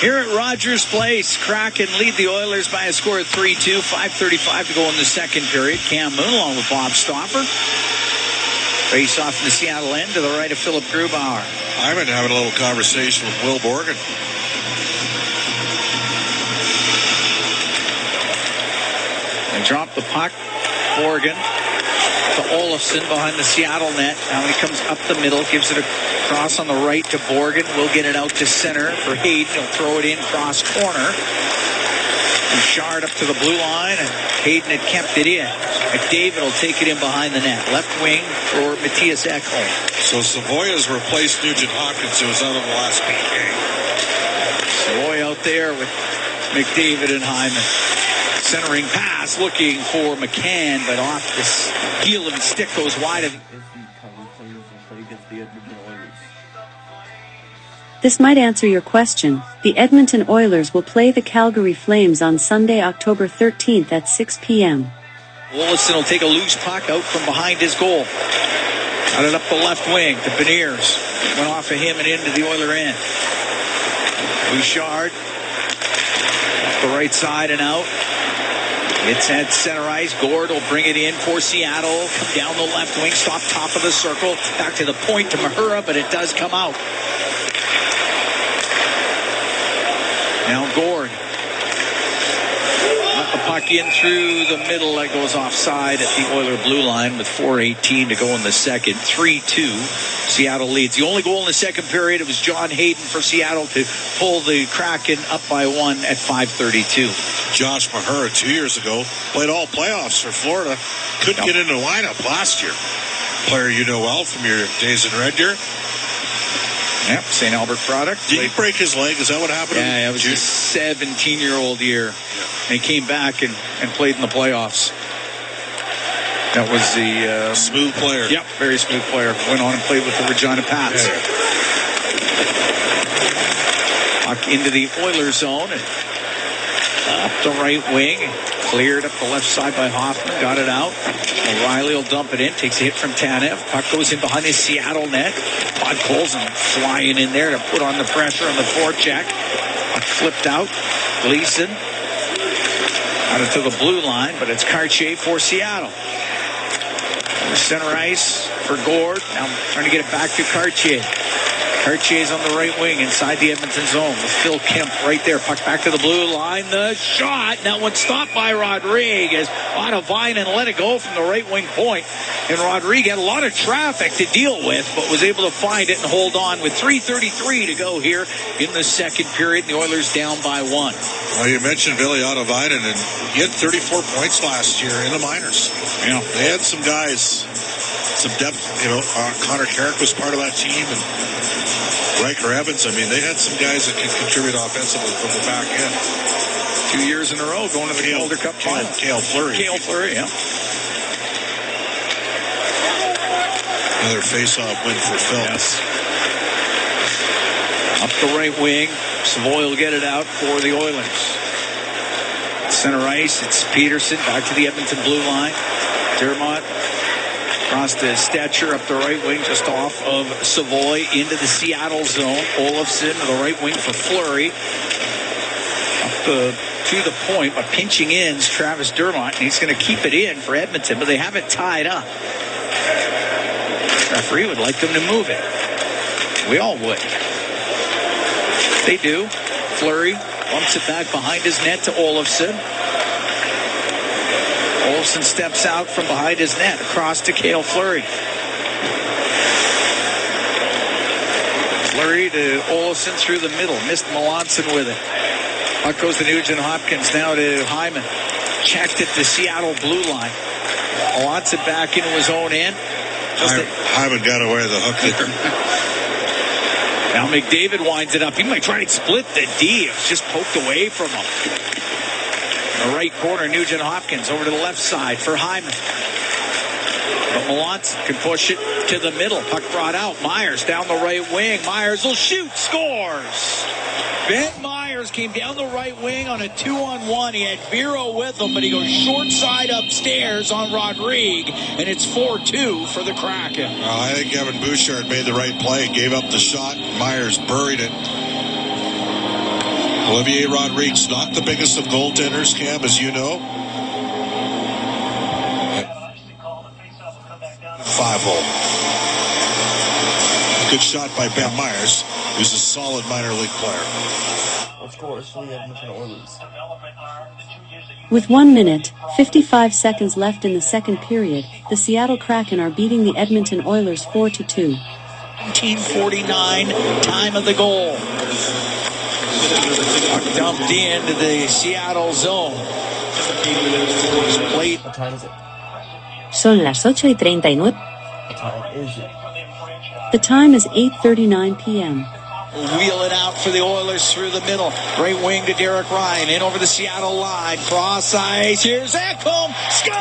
Here at Rogers Place, Kraken lead the Oilers by a score of 3-2. 5:35 to go in the second period. Cam Moon along with Bob Stauffer. Face off in the Seattle end to the right of Philip Grubauer. I've been having a little conversation with Will Borgen. They drop the puck. Borgen to Olofsson behind the Seattle net. Now he comes up the middle, gives it across on the right to Borgen. We'll get it out to center for Hayden. He'll throw it in cross corner. Bouchard up to the blue line, and Hayden had kept it in. McDavid will take it in behind the net. Left wing for Matthias Ekholm. So Savoy has replaced Nugent Hopkins, who was out of the last PK. Savoy out there with McDavid and Hyman. Centering pass looking for McCann, but off this heel of the stick goes wide. This might answer your question. The Edmonton Oilers will play the Calgary Flames on Sunday, October 13th at 6 p.m. Olofsson will take a loose puck out from behind his goal. Got it up the left wing to Beniers. Went off of him and into the Oiler end. Bouchard off the right side and out. It's at center ice. Gord will bring it in for Seattle. Come down the left wing, stop top of the circle. Back to the point to Mahura, but it does come out. Now Gord. Let the puck in through the middle. That goes offside at the Oiler blue line with 4:18 to go in the second. 3-2. Seattle leads. The only goal in the second period, it was John Hayden for Seattle to pull the Kraken up by 1 at 5:32. Josh Mahura 2 years ago played all playoffs for Florida. Couldn't get into the lineup last year. Player you know well from your days in Red Deer. Yep, St. Albert product. Did he break his leg? Is that what happened? Yeah, it was his 17-year-old year. Yeah. And he came back and played in the playoffs. That was the smooth player. Yep, very smooth player. Went on and played with the Regina Pats. Puck into the Oilers zone. And up the right wing. Cleared up the left side by Hoffman. Got it out. O'Reilly will dump it in. Takes a hit from Tanev. Puck goes in behind his Seattle net. Podkolzin flying in there to put on the pressure on the forecheck. Puck flipped out. Gleason out into the blue line, but it's Cartier for Seattle. Center ice for Gord. Now trying to get it back to Cartier. Cartier's on the right wing inside the Edmonton zone with Phil Kemp right there. Puck back to the blue line. The shot. That one stopped by Rodriguez. Ottavinen let it go from the right wing point. And Rodriguez had a lot of traffic to deal with, but was able to find it and hold on with 3:33 to go here in the second period. The Oilers down by 1. Well, you mentioned Billy Ottavinen, and he had 34 points last year in the minors. Yeah. They had some guys, some depth. Connor Carrick was part of that team, and Riker Evans. I mean, they had some guys that can contribute offensively from the back end. 2 years in a row going to the Calder Cup final. Cale Fleury. Yeah. Another face-off win for Phil. Yes. Up the right wing. Savoy will get it out for the Oilers. Center ice, it's Peterson back to the Edmonton blue line. Dermott across the Stetcher up the right wing, just off of Savoy into the Seattle zone. Olofsson to the right wing for Fleury. Up to the point, but pinching in is Travis Dermott, and he's going to keep it in for Edmonton, but they have it tied up. Referee would like them to move it. We all would. They do. Fleury bumps it back behind his net to Olofsson. Olofsson steps out from behind his net across to Cale Fleury. Fleury to Olofsson through the middle. Missed Melanson with it. Puck goes to Nugent Hopkins. Now to Hyman. Checked at the Seattle blue line. Melanson back into his own end. Hyman got away with the hook there. Now McDavid winds it up. He might try to split the D. It's just poked away from him. In the right corner, Nugent Hopkins over to the left side for Hyman. But Melanson can push it to the middle. Puck brought out. Myers down the right wing. Myers will shoot. Scores. Ben Myers came down the right wing on a 2-on-1. He had Vero with him, but he goes short side upstairs on Rodrigue, and it's 4-2 for the Kraken. Well, I think Evan Bouchard made the right play. Gave up the shot. Myers buried it. Olivier Rodrigue's not the biggest of goaltenders, Cam, as you know. 5-0. Good shot by Ben Myers, who's a solid minor league player. Of course, for the Edmonton Oilers. With 1 minute, 55 seconds left in the second period, the Seattle Kraken are beating the Edmonton Oilers 4-2. 1949, time of the goal. Puck dumped into the Seattle zone. What time is it? Son las 8:39. What time is it? The time is 8:39 p.m. Wheel it out for the Oilers through the middle. Right wing to Derek Ryan. In over the Seattle line. Cross ice. Here's Ekholm. Scores!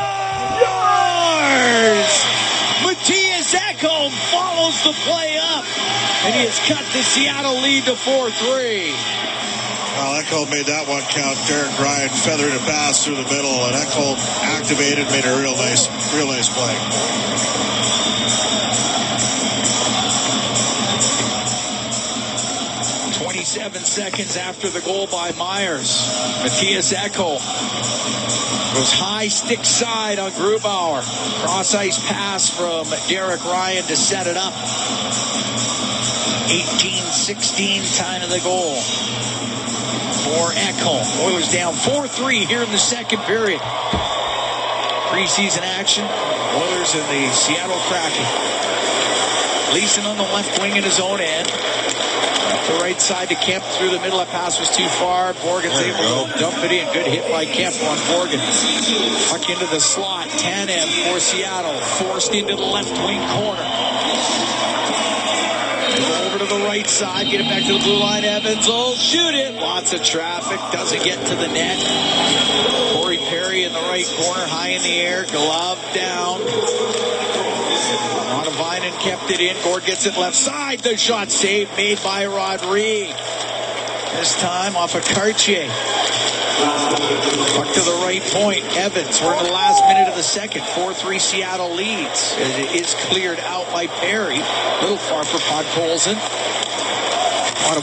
Matthias Ekholm follows the play up. And he has cut the Seattle lead to 4-3. Well, Ekholm made that one count. Derek Ryan feathered a pass through the middle, and Ekholm activated, made a real nice play. Seconds after the goal by Myers, Matthias Ekholm goes high stick side on Grubauer. Cross ice pass from Derek Ryan to set it up. 18-16 time of the goal for Ekholm. Oilers down 4-3 here in the second period. Preseason action. Oilers and the Seattle Kraken. Gleason on the left wing in his own end. Up the right side to Kemp through the middle. That pass was too far. Borgen's able to dump it in. Good hit by Kemp on Borgen. Puck into the slot. Tanev for Seattle. Forced into the left wing corner. Over to the right side. Get it back to the blue line. Evans will shoot it. Lots of traffic. Doesn't get to the net. Corey Perry in the right corner, high in the air, glove down. Vinen kept it in. Gord gets it left side. The shot saved, made by Rodrigue. This time off of Cartier. Puck to the right point. Evans. We're in the last minute of the second. 4-3 Seattle leads. It is cleared out by Perry. A little far for Podkolzin.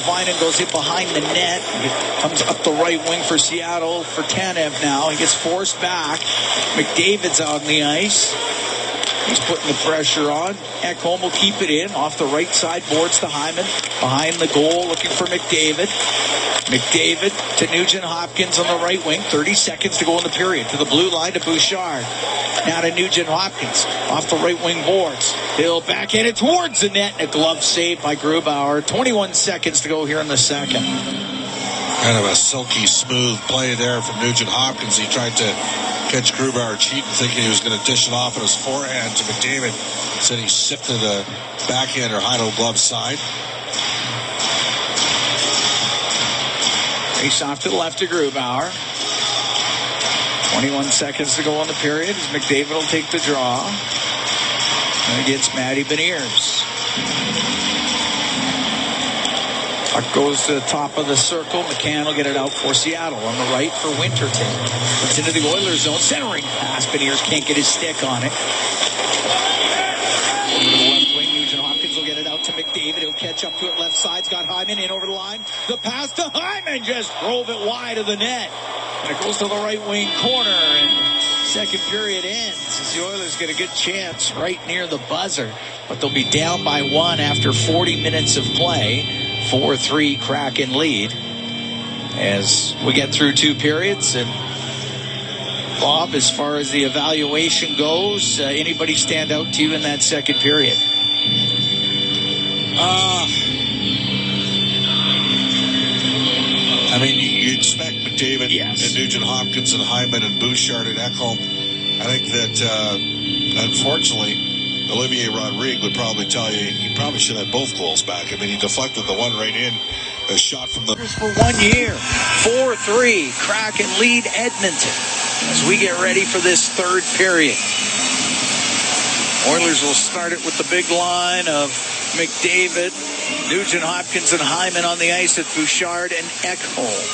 Vinen goes in behind the net. Comes up the right wing for Seattle for Tanev now. He gets forced back. McDavid's on the ice. He's putting the pressure on. Ekholm will keep it in. Off the right side, boards to Hyman. Behind the goal, looking for McDavid. McDavid to Nugent-Hopkins on the right wing. 30 seconds to go in the period. To the blue line to Bouchard. Now to Nugent-Hopkins. Off the right wing boards. He'll backhand it towards the net. A glove saved by Grubauer. 21 seconds to go here in the second. Kind of a silky smooth play there from Nugent-Hopkins. He tried to catch Grubauer cheating, thinking he was going to dish it off in his forehand to McDavid. Said he sifted the backhand or high-low glove side. Face off to the left to Grubauer. 21 seconds to go on the period as McDavid will take the draw. And against Matty Beniers. Puck goes to the top of the circle. McCann will get it out for Seattle. On the right for Winterton. It's into the Oilers zone. Centering pass. Beniers can't get his stick on it. Over to the left wing. Nugent-Hopkins will get it out to McDavid. He'll catch up to it left side. He's got Hyman in over the line. The pass to Hyman just drove it wide of the net. And it goes to the right wing corner. And second period ends as the Oilers get a good chance right near the buzzer. But they'll be down by one after 40 minutes of play. 4-3 Kraken lead as we get through two periods. And Bob, as far as the evaluation goes, anybody stand out to you in that second period? I mean, you expect McDavid yes. and Nugent-Hopkins and Hyman and Bouchard and Ekholm. I think that, unfortunately, Olivier Rodrigue would probably tell you he probably should have both goals back. I mean, he deflected the one right in, a shot from the... For 1 year, 4-3, Kraken lead Edmonton as we get ready for this third period. Oilers will start it with the big line of McDavid, Nugent-Hopkins and Hyman on the ice with Bouchard and Ekholm.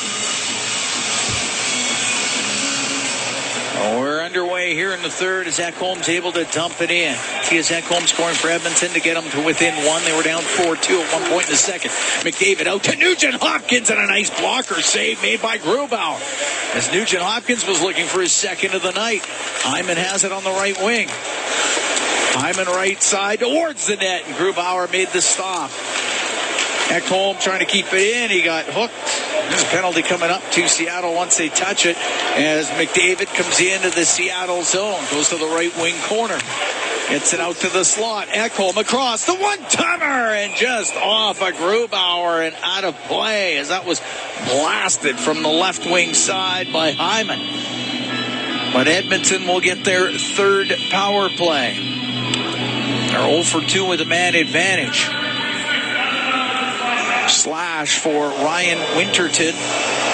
We're underway here in the third as Ekholm's able to dump it in. See as Ekholm scoring for Edmonton to get them to within one. They were down 4-2 at one point in the second. McDavid out to Nugent-Hopkins and a nice blocker save made by Grubauer. As Nugent-Hopkins was looking for his second of the night. Hyman has it on the right wing. Hyman right side towards the net and Grubauer made the stop. Ekholm trying to keep it in. He got hooked. There's a penalty coming up to Seattle once they touch it as McDavid comes into the Seattle zone. Goes to the right wing corner. Gets it out to the slot. Ekholm across the one-timer and just off a Grubauer and out of play as that was blasted from the left wing side by Hyman. But Edmonton will get their third power play. They're 0 for 2 with a man advantage. Slash for Ryan Winterton.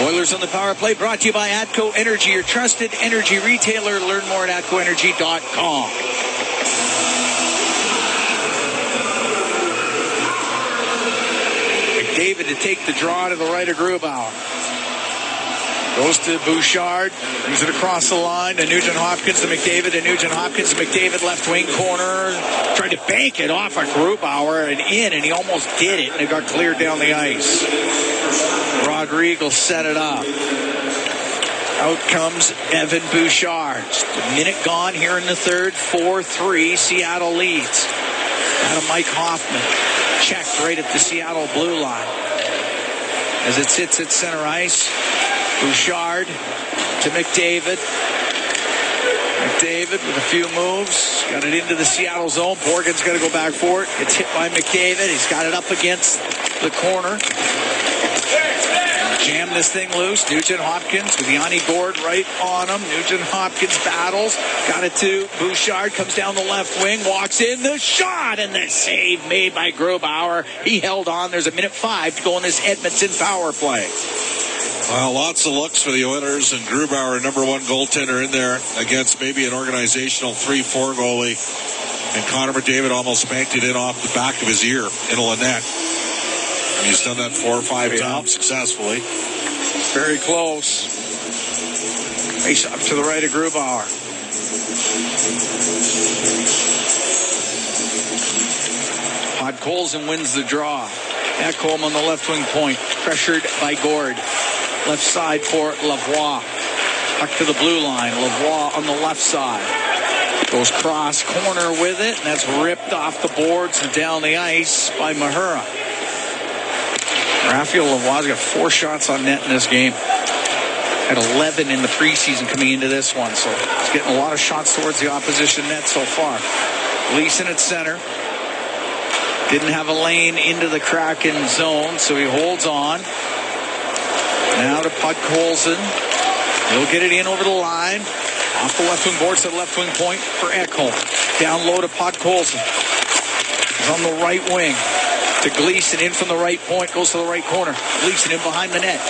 Oilers on the power play brought to you by Atco Energy, your trusted energy retailer. Learn more at atcoenergy.com. McDavid to take the draw to the right of Grubauer. Goes to Bouchard. Brings it across the line to Nugent-Hopkins to McDavid. And Nugent-Hopkins to McDavid, left wing corner. Tried to bank it off of Grubauer and in, and he almost did it. And it got cleared down the ice. Rodrigue will set it up. Out comes Evan Bouchard. Just a minute gone here in the third. 4-3, Seattle leads. Out of Mike Hoffman. Checked right at the Seattle blue line. As it sits at center ice. Bouchard to McDavid. McDavid with a few moves. Got it into the Seattle zone. Borgen's got to go back for it. Gets hit by McDavid. He's got it up against the corner. Jam this thing loose. Nugent-Hopkins with Yanni Gord right on him. Nugent-Hopkins battles. Got it to Bouchard. Comes down the left wing. Walks in. The shot and the save made by Grubauer. He held on. There's a minute 5 to go in this Edmonton power play. Well, lots of looks for the Oilers, and Grubauer, number one goaltender, in there against maybe an organizational 3-4 goalie. And Connor McDavid almost spanked it in off the back of his ear into the net. And he's done that 4 or 5 times successfully. Very close. Face up to the right of Grubauer. Podkolzin wins the draw. Ekholm on the left wing point. Pressured by Gord. Left side for Lavoie. Puck to the blue line. Lavoie on the left side. Goes cross corner with it, and that's ripped off the boards and down the ice by Mahura. Raphael Lavoie's got 4 shots on net in this game. Had 11 in the preseason coming into this one, so he's getting a lot of shots towards the opposition net so far. Gleason at center. Didn't have a lane into the Kraken zone, so he holds on. Now to Podkolzin. He'll get it in over the line. Off the left wing boards to the left wing point for Ekholm. Down low to Podkolzin. He's on the right wing to Gleason. In from the right point. Goes to the right corner. Gleason in behind the net.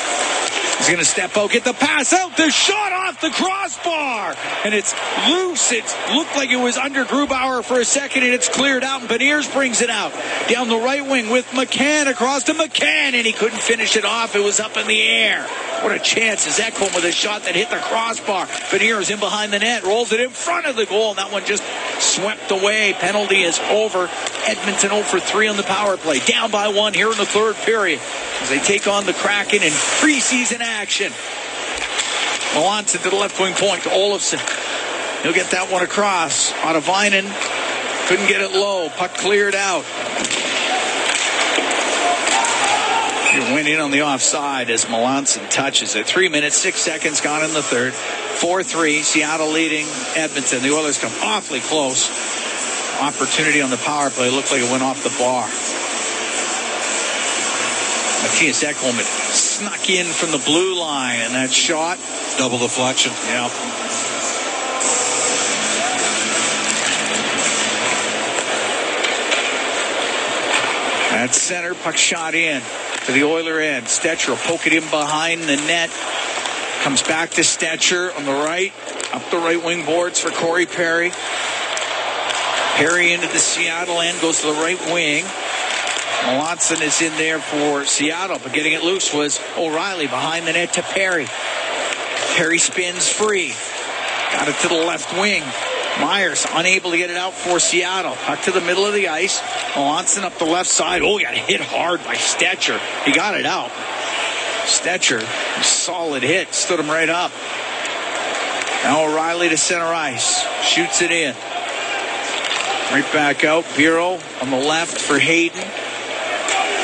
He's going to step out, get the pass out, the shot off the crossbar, and it's loose. It looked like it was under Grubauer for a second, and it's cleared out, and Beniers brings it out. Down the right wing with McCann across to McCann, and he couldn't finish it off. It was up in the air. What a chance is Ekholm with a shot that hit the crossbar. Beniers in behind the net, rolls it in front of the goal, and that one just swept away. Penalty is over. Edmonton 0 for 3 on the power play. Down by 1 here in the third period as they take on the Kraken in preseason action. Melanson to the left wing point to Olofsson. He'll get that one across. Ottavainen couldn't get it low. Puck cleared out. He went in on the offside as Melanson touches it. 3 minutes, 6 seconds gone in the third. 4-3, Seattle leading Edmonton. The Oilers come awfully close. Opportunity on the power play. Looked like it went off the bar. Matthias Ekholm had snuck in from the blue line, and that shot. Double deflection. Yeah. At center, puck shot in to the Oiler end. Stetcher will poke it in behind the net. Comes back to Stetcher on the right. Up the right wing boards for Corey Perry. Perry into the Seattle end, goes to the right wing. Melanson is in there for Seattle, but getting it loose was O'Reilly behind the net to Perry. Perry spins free. Got it to the left wing. Myers unable to get it out for Seattle. Puck to the middle of the ice. Melanson up the left side. Oh, he got hit hard by Stetcher. He got it out. Stetcher, solid hit, stood him right up. Now O'Reilly to center ice. Shoots it in. Right back out. Bureau on the left for Hayden.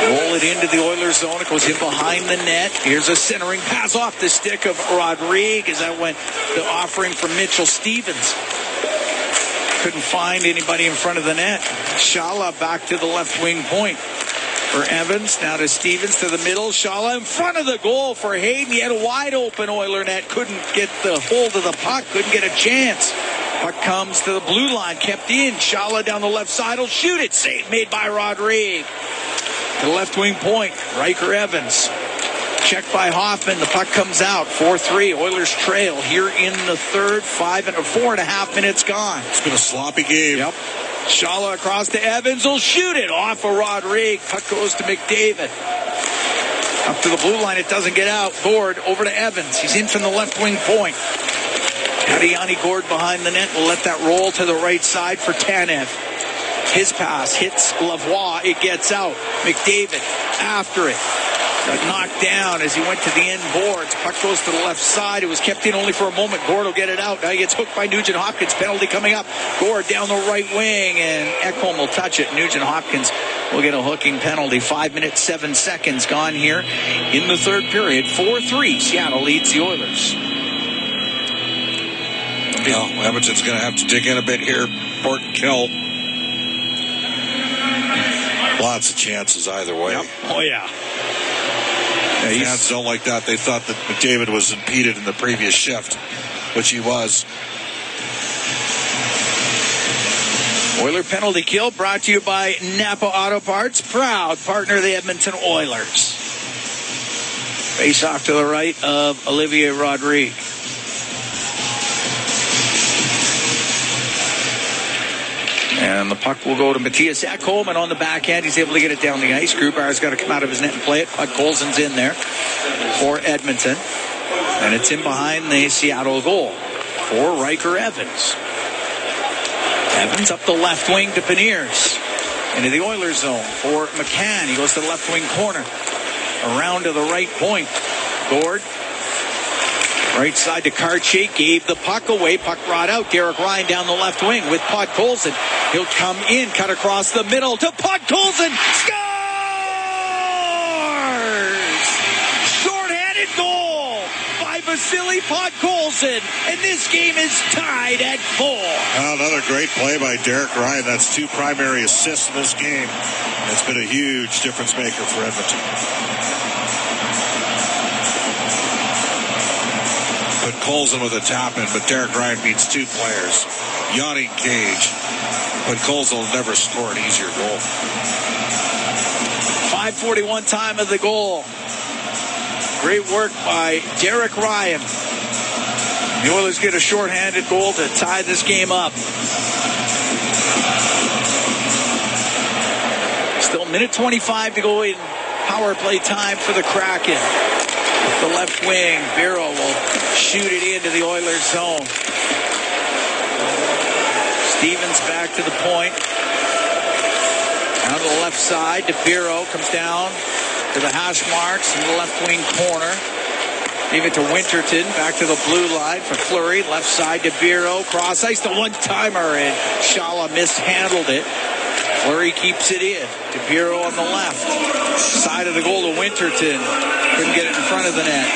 Roll it into the Oilers zone. It goes in behind the net. Here's a centering pass off the stick of Rodriguez. That went the offering from Mitchell Stevens. Couldn't find anybody in front of the net. Shala back to the left wing point for Evans. Now to Stevens to the middle. Shala in front of the goal for Hayden. He had a wide open Oiler net. Couldn't get the hold of the puck. Couldn't get a chance. Puck comes to the blue line. Kept in. Shala down the left side will shoot it. Save made by Rodriguez. To the left wing point. Riker Evans. Checked by Hoffman. The puck comes out. 4-3. Oilers trail here in the third. 4.5 minutes gone. It's been a sloppy game. Yep. Shala across to Evans will shoot it off of Rodriguez. Puck goes to McDavid. Up to the blue line. It doesn't get out. Gord over to Evans. He's in from the left wing point. Yanni Gord behind the net will let that roll to the right side for Tanev. His pass hits Lavoie. It gets out. McDavid after it. Got knocked down as he went to the end boards. Puck goes to the left side. It was kept in only for a moment. Gord will get it out. Now he gets hooked by Nugent Hopkins. Penalty coming up. Gord down the right wing, and Ekholm will touch it. Nugent Hopkins will get a hooking penalty. 5 minutes, 7 seconds gone here in the third period. 4-3. Seattle leads the Oilers. Well, Edmonton's going to have to dig in a bit here. Port and kill. Lots of chances either way. Yep. Oh, yeah. Fans don't like that. They thought that McDavid was impeded in the previous shift, which he was. Oiler penalty kill brought to you by Napa Auto Parts, proud partner of the Edmonton Oilers. Face off to the right of Olivier Rodrigue. And the puck will go to Matthias Ekholm, and on the backhand, he's able to get it down the ice. Grubar's got to come out of his net and play it. Puck Colson's in there for Edmonton. And it's in behind the Seattle goal for Riker Evans. Evans up the left wing to Beniers. Into the Oilers zone for McCann. He goes to the left wing corner. Around to the right point. Gord. Right side to Karchik. Gave the puck away. Puck brought out. Derek Ryan down the left wing with Podkolzin. He'll come in. Cut across the middle to Podkolzin. Scores! Short-handed goal by Vasily Podkolzin. And this game is tied at 4. Well, another great play by Derek Ryan. That's 2 primary assists in this game. It's been a huge difference maker for Edmonton. But Colson with a tap in, but Derek Ryan beats 2 players. Yanni Cage. But Colson will never score an easier goal. 5:41 time of the goal. Great work by Derek Ryan. The Oilers get a shorthanded goal to tie this game up. Still minute 25 to go in power play time for the Kraken. The left wing, Vero will shoot it into the Oilers zone. Stevens back to the point. Down to the left side, DePiro comes down to the hash marks in the left wing corner. Leave it to Winterton, back to the blue line for Fleury. Left side to Biro, cross ice, the one-timer, and Shala mishandled it. Fleury keeps it in. DePiro on the left. Side of the goal to Winterton. Couldn't get it in front of the net.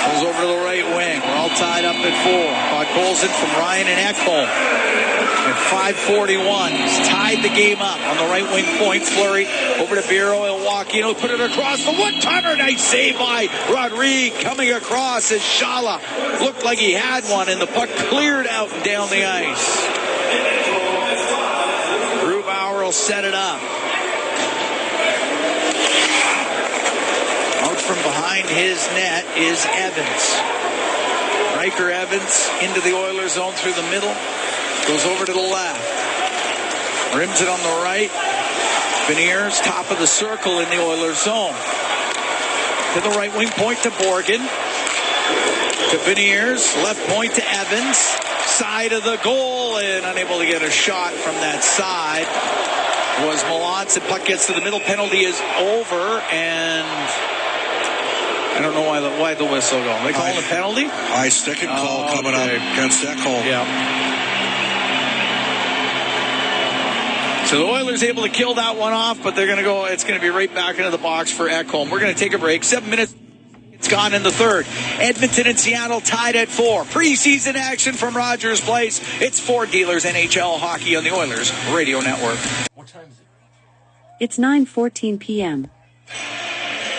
Goes over to the right wing. We're all tied up at 4. Podkolzin from Ryan and Ekholm. At 5:41, he's tied the game up on the right wing point. Fleury over to Biro. He'll walk in. He'll put it across the one-timer. Nice save by Rodrigue. Coming across as Shala looked like he had one, and the puck cleared out and down the ice. Grubauer will set it up. Out from behind his net is Evans. Riker Evans into the Oilers zone through the middle. Goes over to the left. Rims it on the right. Beniers, top of the circle in the Oilers zone. To the right wing point to Borgen. To Beniers, left point to Evans. Side of the goal, and unable to get a shot from that side was Melanson. Puck gets to the middle. Penalty is over, and I don't know why the whistle going. They calling a penalty? High sticking call coming up against Ekholm. Yeah. So the Oilers able to kill that one off, but they're going to go. It's going to be right back into the box for Ekholm. We're going to take a break. 7 minutes. It's gone in the third. Edmonton and Seattle tied at 4. Preseason action from Rogers Place. It's Ford Dealers NHL Hockey on the Oilers Radio Network. What time is it? It's 9:14 p.m.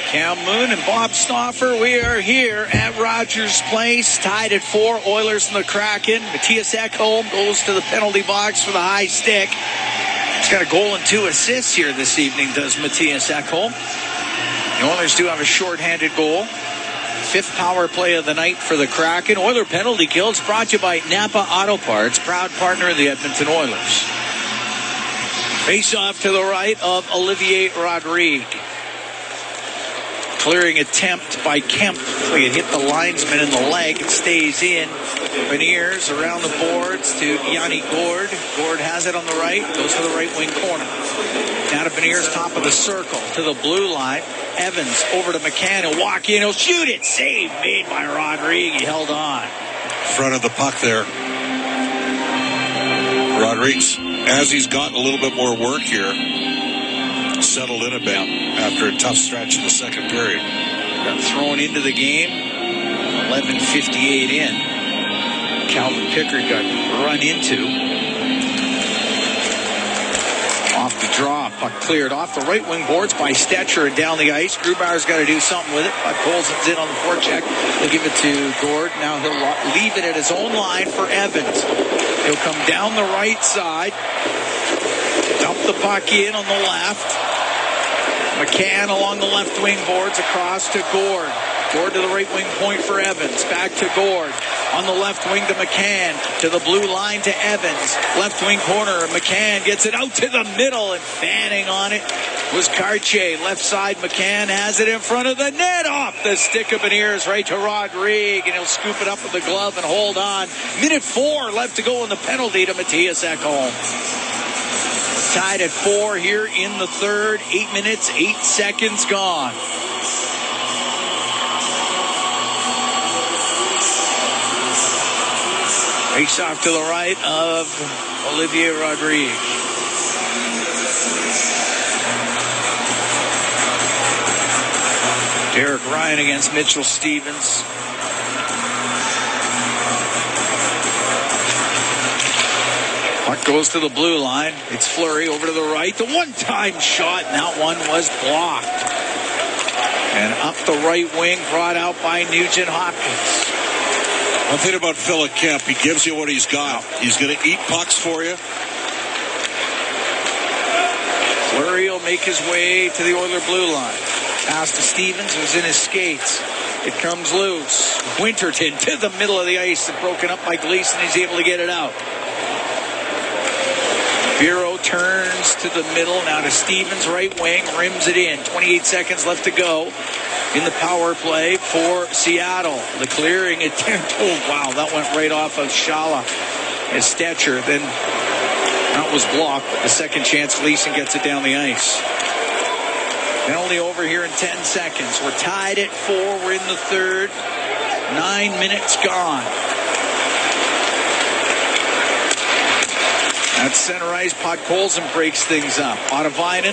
Cam Moon and Bob Stauffer, we are here at Rogers Place, tied at 4. Oilers and the Kraken. Matthias Ekholm goes to the penalty box for the high stick. He's got a goal and 2 assists here this evening, does Matthias Ekholm. The Oilers do have a shorthanded goal. 5th power play of the night for the Kraken. Oiler penalty kills brought to you by Napa Auto Parts, proud partner of the Edmonton Oilers. Face off to the right of Olivier Rodrigue. Clearing attempt by Kemp. It hit the linesman in the leg. It stays in. Beniers around the boards to Yanni Gord. Gord has it on the right. Goes to the right wing corner. Now to Beniers, top of the circle. To the blue line. Evans over to McCann. He'll walk in. He'll shoot it. Save made by Rodrigue. He held on. Front of the puck there. Rodriguez, as he's gotten a little bit more work here, settled in a bit after a tough stretch in the second period. Got thrown into the game. 11:58 in. Calvin Pickard got run into. Off the draw. Puck cleared off the right wing boards by Stetcher and down the ice. Grubauer's got to do something with it. But Colson's in on the forecheck. He'll give it to Gord. Now he'll leave it at his own line for Evans. He'll come down the right side. Dump the puck in on the left. McCann along the left wing boards across to Gord. Gord to the right wing point for Evans. Back to Gord. On the left wing to McCann. To the blue line to Evans. Left wing corner. McCann gets it out to the middle, and fanning on it was Cartier. Left side, McCann has it in front of the net. Off the stick of Beniers right to Rodrigue, and he'll scoop it up with the glove and hold on. Minute 4 left to go in the penalty to Matthias Ekholm. Tied at 4 here in the third. 8 minutes, 8 seconds gone. Face off to the right of Olivier Rodrigue. Derek Ryan against Mitchell Stevens. Puck goes to the blue line. It's Fleury over to the right. The one-time shot, and that one was blocked. And up the right wing, brought out by Nugent Hopkins. One thing about Philip Kemp, he gives you what he's got. He's going to eat pucks for you. Fleury will make his way to the Oiler blue line. Pass to Stevens, who's in his skates. It comes loose. Winterton to the middle of the ice, and broken up by Gleason. He's able to get it out. Bureau turns to the middle, now to Stevens, right wing, rims it in. 28 seconds left to go in the power play for Seattle. The clearing attempt, oh wow, that went right off of Shala and Stetcher. Then that was blocked. The second chance, Gleason gets it down the ice. Penalty over here in 10 seconds. We're tied at 4. We're in the third. 9 minutes gone. At center ice, Podkolzin breaks things up. Ottavainen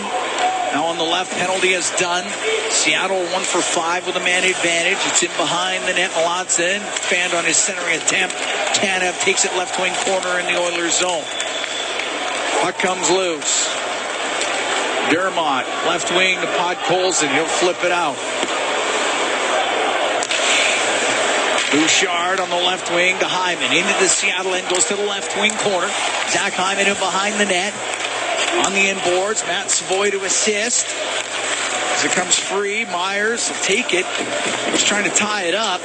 now on the left. Penalty is done. Seattle 1 for 5 with a man advantage. It's in behind the net. Melanson fanned on his centering attempt. Tanev takes it left wing corner in the Oilers zone. Puck comes loose. Dermott, left wing to Podkolzin. He'll flip it out. Bouchard on the left wing to Hyman. Into the Seattle end, goes to the left wing corner. Zach Hyman in behind the net. On the inboards, Matt Savoy to assist. As it comes free, Myers will take it. He's trying to tie it up.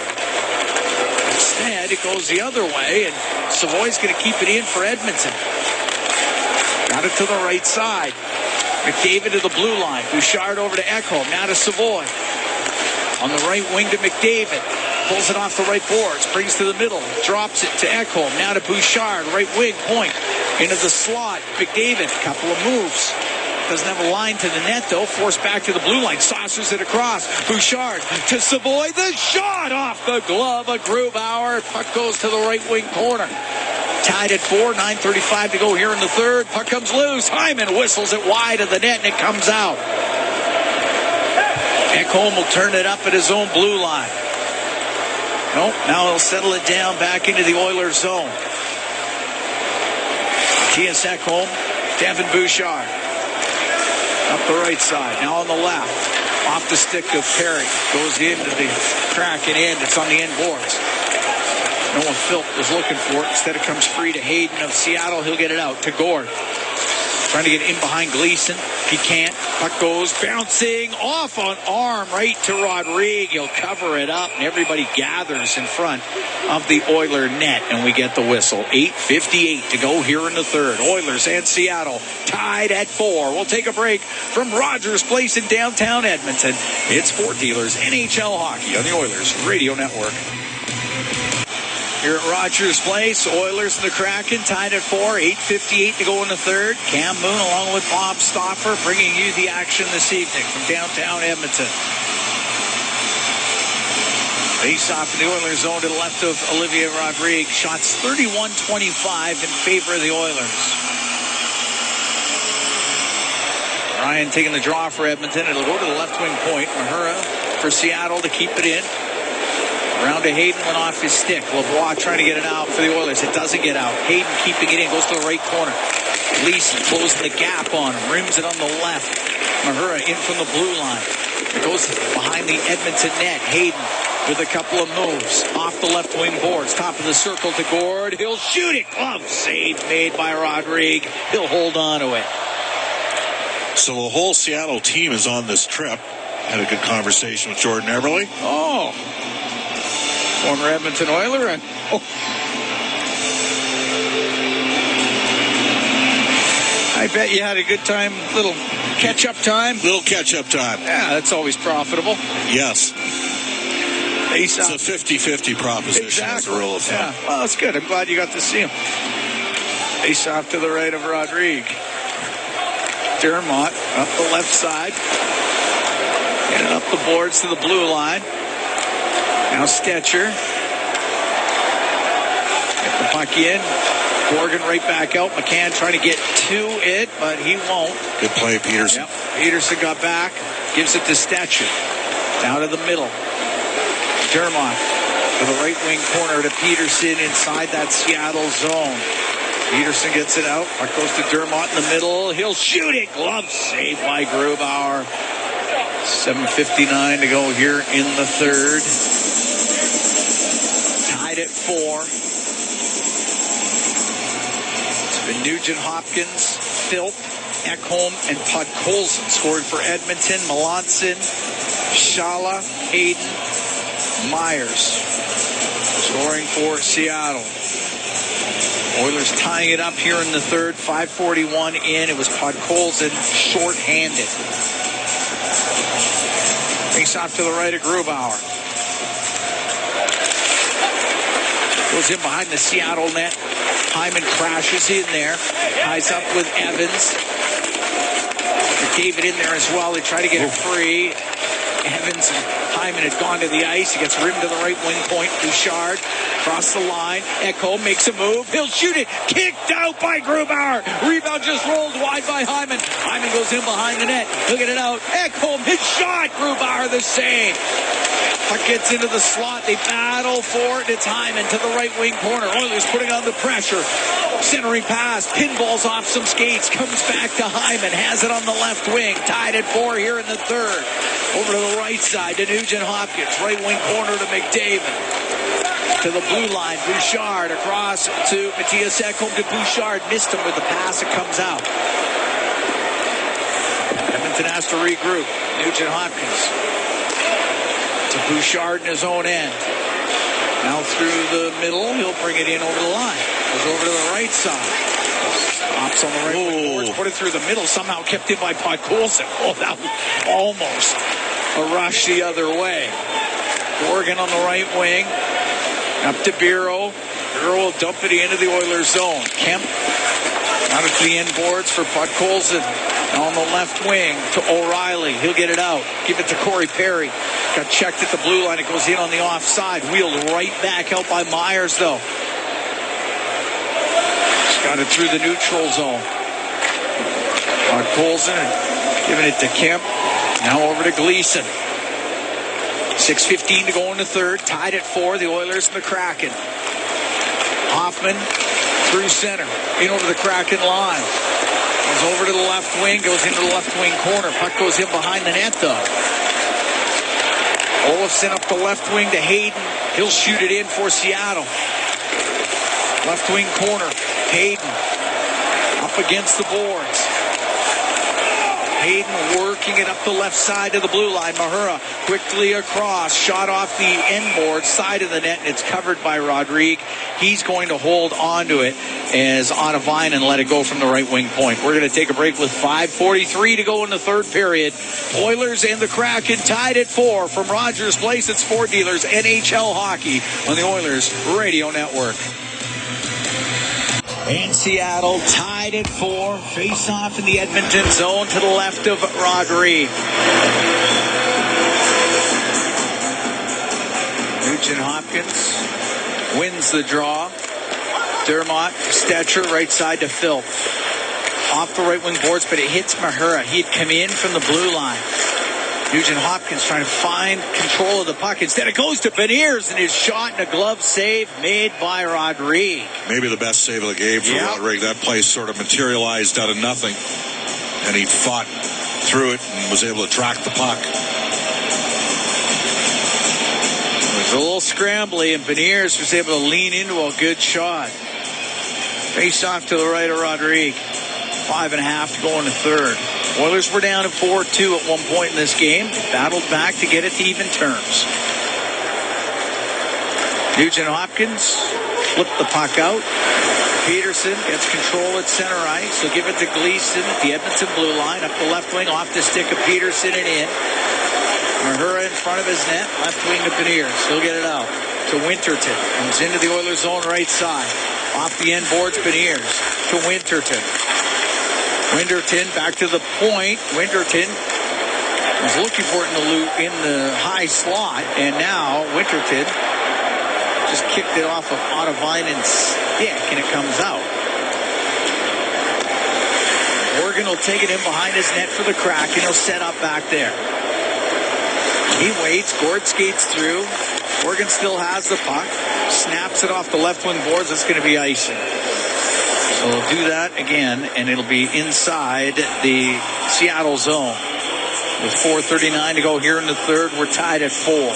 Instead, it goes the other way, and Savoy's going to keep it in for Edmonton. Got it to the right side. McDavid to the blue line. Bouchard over to Ekholm. Now to Savoy. On the right wing to McDavid. Pulls it off the right boards. Brings to the middle. Drops it to Ekholm. Now to Bouchard. Right wing point. Into the slot. McDavid. Couple of moves. Doesn't have a line to the net, though. Forced back to the blue line. Saucers it across. Bouchard to Savoy. The shot off the glove of Grubauer. Puck goes to the right wing corner. Tied at 4, 9:35 to go here in the third. Puck comes loose. Hyman whistles it wide of the net, and it comes out. Ekholm will turn it up at his own blue line. Nope, now he'll settle it down back into the Oilers zone. Matthias Ekholm, Devin Bouchard. Up the right side, now on the left. Off the stick of Perry. Goes into the Kraken end. It's on the end boards. Noah Philp was looking for it. Instead, it comes free to Hayden of Seattle. He'll get it out to Gord. Trying to get in behind Gleason. He can't. Puck goes bouncing off on arm right to Rodrigue. He'll cover it up, and everybody gathers in front of the Oiler net, and we get the whistle. 8:58 to go here in the third. Oilers and Seattle tied at 4. We'll take a break from Rogers Place in downtown Edmonton. It's Fort Dealers NHL Hockey on the Oilers Radio Network. Here at Rogers Place, Oilers and the Kraken tied at 4, 8:58 to go in the third. Cam Moon along with Bob Stauffer bringing you the action this evening from downtown Edmonton. Face off in the Oilers zone to the left of Olivier Rodrigue. Shots 31-25 in favor of the Oilers. Ryan taking the draw for Edmonton. It'll go to the left wing point. Mahura for Seattle to keep it in. Around to Hayden, went off his stick. Lavoie trying to get it out for the Oilers. It doesn't get out. Hayden keeping it in. Goes to the right corner. Gleason closing the gap on him. Rims it on the left. Mahura in from the blue line. It goes behind the Edmonton net. Hayden with a couple of moves. Off the left wing boards. Top of the circle to Gord. He'll shoot it. Glove save made by Rodrigue. He'll hold on to it. So the whole Seattle team is on this trip. Had a good conversation with Jordan Eberle. Oh. Former Edmonton Oiler. And, I bet you had a good time, little catch-up time. Little catch-up time. Yeah, that's always profitable. Yes. It's a 50-50 proposition, exactly. As a rule of thumb. Yeah. Well, that's good. I'm glad you got to see him. Face off to the right of Rodrigue. Dermott up the left side. Getting up the boards to the blue line. Now Stetcher. Get the puck in. Morgan right back out. McCann trying to get to it, but he won't. Good play, Peterson. Yep. Peterson got back. Gives it to Stetcher. Down to the middle. Dermott to the right wing corner to Peterson inside that Seattle zone. Peterson gets it out. Puck goes to Dermott in the middle. He'll shoot it. Glove save by Grubauer. 7:59 to go here in the third. Tied at 4. It's been Nugent Hopkins, Philp, Ekholm, and Podkolzin scored for Edmonton. Melanson, Schala, Hayden, Myers scoring for Seattle. Oilers tying it up here in the third. 5:41 in. It was Podkolzin short-handed. Face off to the right of Grubauer. Goes in behind the Seattle net. Hyman crashes in there. Ties up with Evans. Gave it in there as well. They try to get it free. Evans and Hyman had gone to the ice. He gets rimmed to the right wing point. Bouchard across the line. Echo makes a move. He'll shoot it. Kicked out by Grubauer. Rebound just rolled wide by Hyman. Hyman goes in behind the net. He'll get it out. Echo, his shot. Grubauer the save. Puck gets into the slot. They battle for it. It's Hyman to the right wing corner. Oilers putting on the pressure. Centering pass. Pinballs off some skates. Comes back to Hyman. Has it on the left wing. Tied at 4 here in the third. Over to the right side to Nugent Hopkins. Right wing corner to McDavid. To the blue line. Bouchard across to Matthias Ekholm to Bouchard. Missed him with the pass. It comes out. Edmonton has to regroup. Nugent Hopkins. To Bouchard in his own end. Now through the middle. He'll bring it in over the line. Goes over to the right side. Stops on the right wing boards. Put it through the middle. Somehow kept in by Podkolzin. Oh, that was almost a rush the other way. Morgan on the right wing. Up to Bureau. Bureau will dump it into the Oilers zone. Kemp out to the end boards for Podkolzin. Now on the left wing to O'Reilly. He'll get it out. Give it to Corey Perry. Got checked at the blue line. It goes in on the offside. Wheeled right back out by Myers, though. Just got it through the neutral zone. Podkolzin giving it to Kemp. Now over to Gleason. 6:15 to go in the third. Tied at 4. The Oilers and the Kraken. Hoffman through center. In over the Kraken line. Goes over to the left wing. Goes into the left wing corner. Puck goes in behind the net, though. Olofsson up the left wing to Hayden. He'll shoot it in for Seattle. Left wing corner. Hayden up against the boards. Hayden working it up the left side of the blue line. Mahura quickly across. Shot off the end board side of the net, and it's covered by Rodrigue. He's going to hold on to it as Ottavine and let it go from the right wing point. We're going to take a break with 5:43 to go in the third period. Oilers and the Kraken tied at 4 from Rogers Place. It's Ford Dealers NHL Hockey on the Oilers Radio Network. And Seattle tied at 4. Face off in the Edmonton zone to the left of Rodrigue. Nugent Hopkins wins the draw. Dermott, Stetcher, right side to Phil. Off the right wing boards, but it hits Mahura. He'd come in from the blue line. Nugent Hopkins trying to find control of the puck. Instead, it goes to Beniers, and his shot and a glove save made by Rodrigue. Maybe the best save of the game for Rodrigue. That play sort of materialized out of nothing, and he fought through it and was able to track the puck. It was a little scrambly, and Beniers was able to lean into a good shot. Face off to the right of Rodrigue. 5.5 to go in the third. Oilers were down at 4-2 at one point in this game. Battled back to get it to even terms. Nugent Hopkins flipped the puck out. Peterson gets control at center ice. He'll give it to Gleason at the Edmonton blue line. Up the left wing, off the stick of Peterson and in. Mahura in front of his net. Left wing to Beniers. He'll get it out to Winterton. Comes into the Oilers zone right side. Off the end boards, Beniers to Winterton. Winterton back to the point. Winterton was looking for it in the high slot. And now Winterton just kicked it off of Ottavinen's stick, and it comes out. Morgan will take it in behind his net for the Kraken. He'll set up back there. He waits. Gord skates through. Morgan still has the puck. Snaps it off the left wing boards. It's going to be icing. So we'll do that again, and it'll be inside the Seattle zone. With 4:39 to go here in the third, we're tied at 4.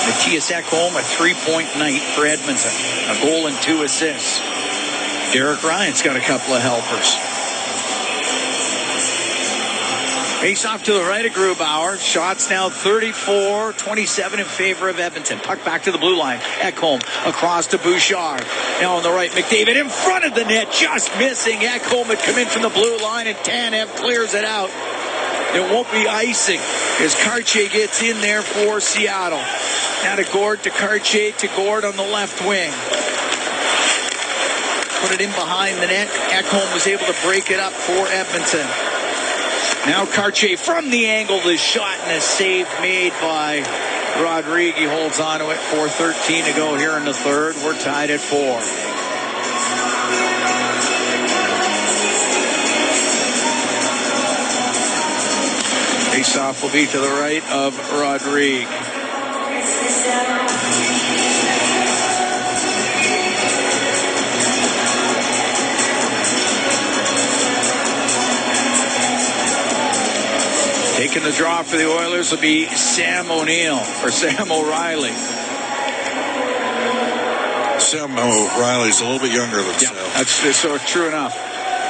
Matthias Ekholm, a 3-point night for Edmonton. A goal and 2 assists. Derek Ryan's got a couple of helpers. Face off to the right of Grubauer. Shots now 34-27 in favor of Edmonton. Puck back to the blue line. Ekholm across to Bouchard. Now on the right, McDavid in front of the net, just missing. Ekholm had come in from the blue line, and Tanev clears it out. It won't be icing as Cartier gets in there for Seattle. Now to Gord, to Cartier, to Gord on the left wing. Put it in behind the net. Ekholm was able to break it up for Edmonton. Now Cartier from the angle, the shot and a save made by Rodrigue. He holds on to it. 4:13 to go here in the third. We're tied at 4. Faceoff will be to the right of Rodrigue. Taking the draw for the Oilers will be Sam O'Neill or Sam O'Reilly. Sam O'Reilly's a little bit younger than Sam. That's so true enough.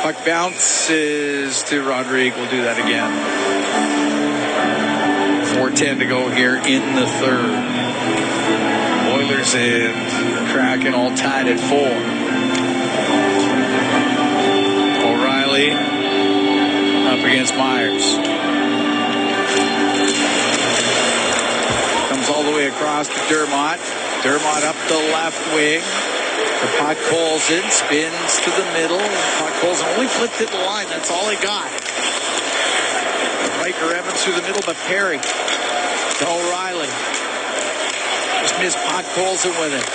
Puck bounces to Rodrigue. We'll do that again. 4:10 to go here in the third. Oilers and Kraken all tied at 4. O'Reilly up against Myers. Comes all the way across to Dermott. Dermott up the left wing. The puck pulls in, spins to the middle. Puck pulls only flipped it the line. That's all he got. Riker Evans through the middle, but Perry to O'Reilly. Just missed puck, pulls it with it.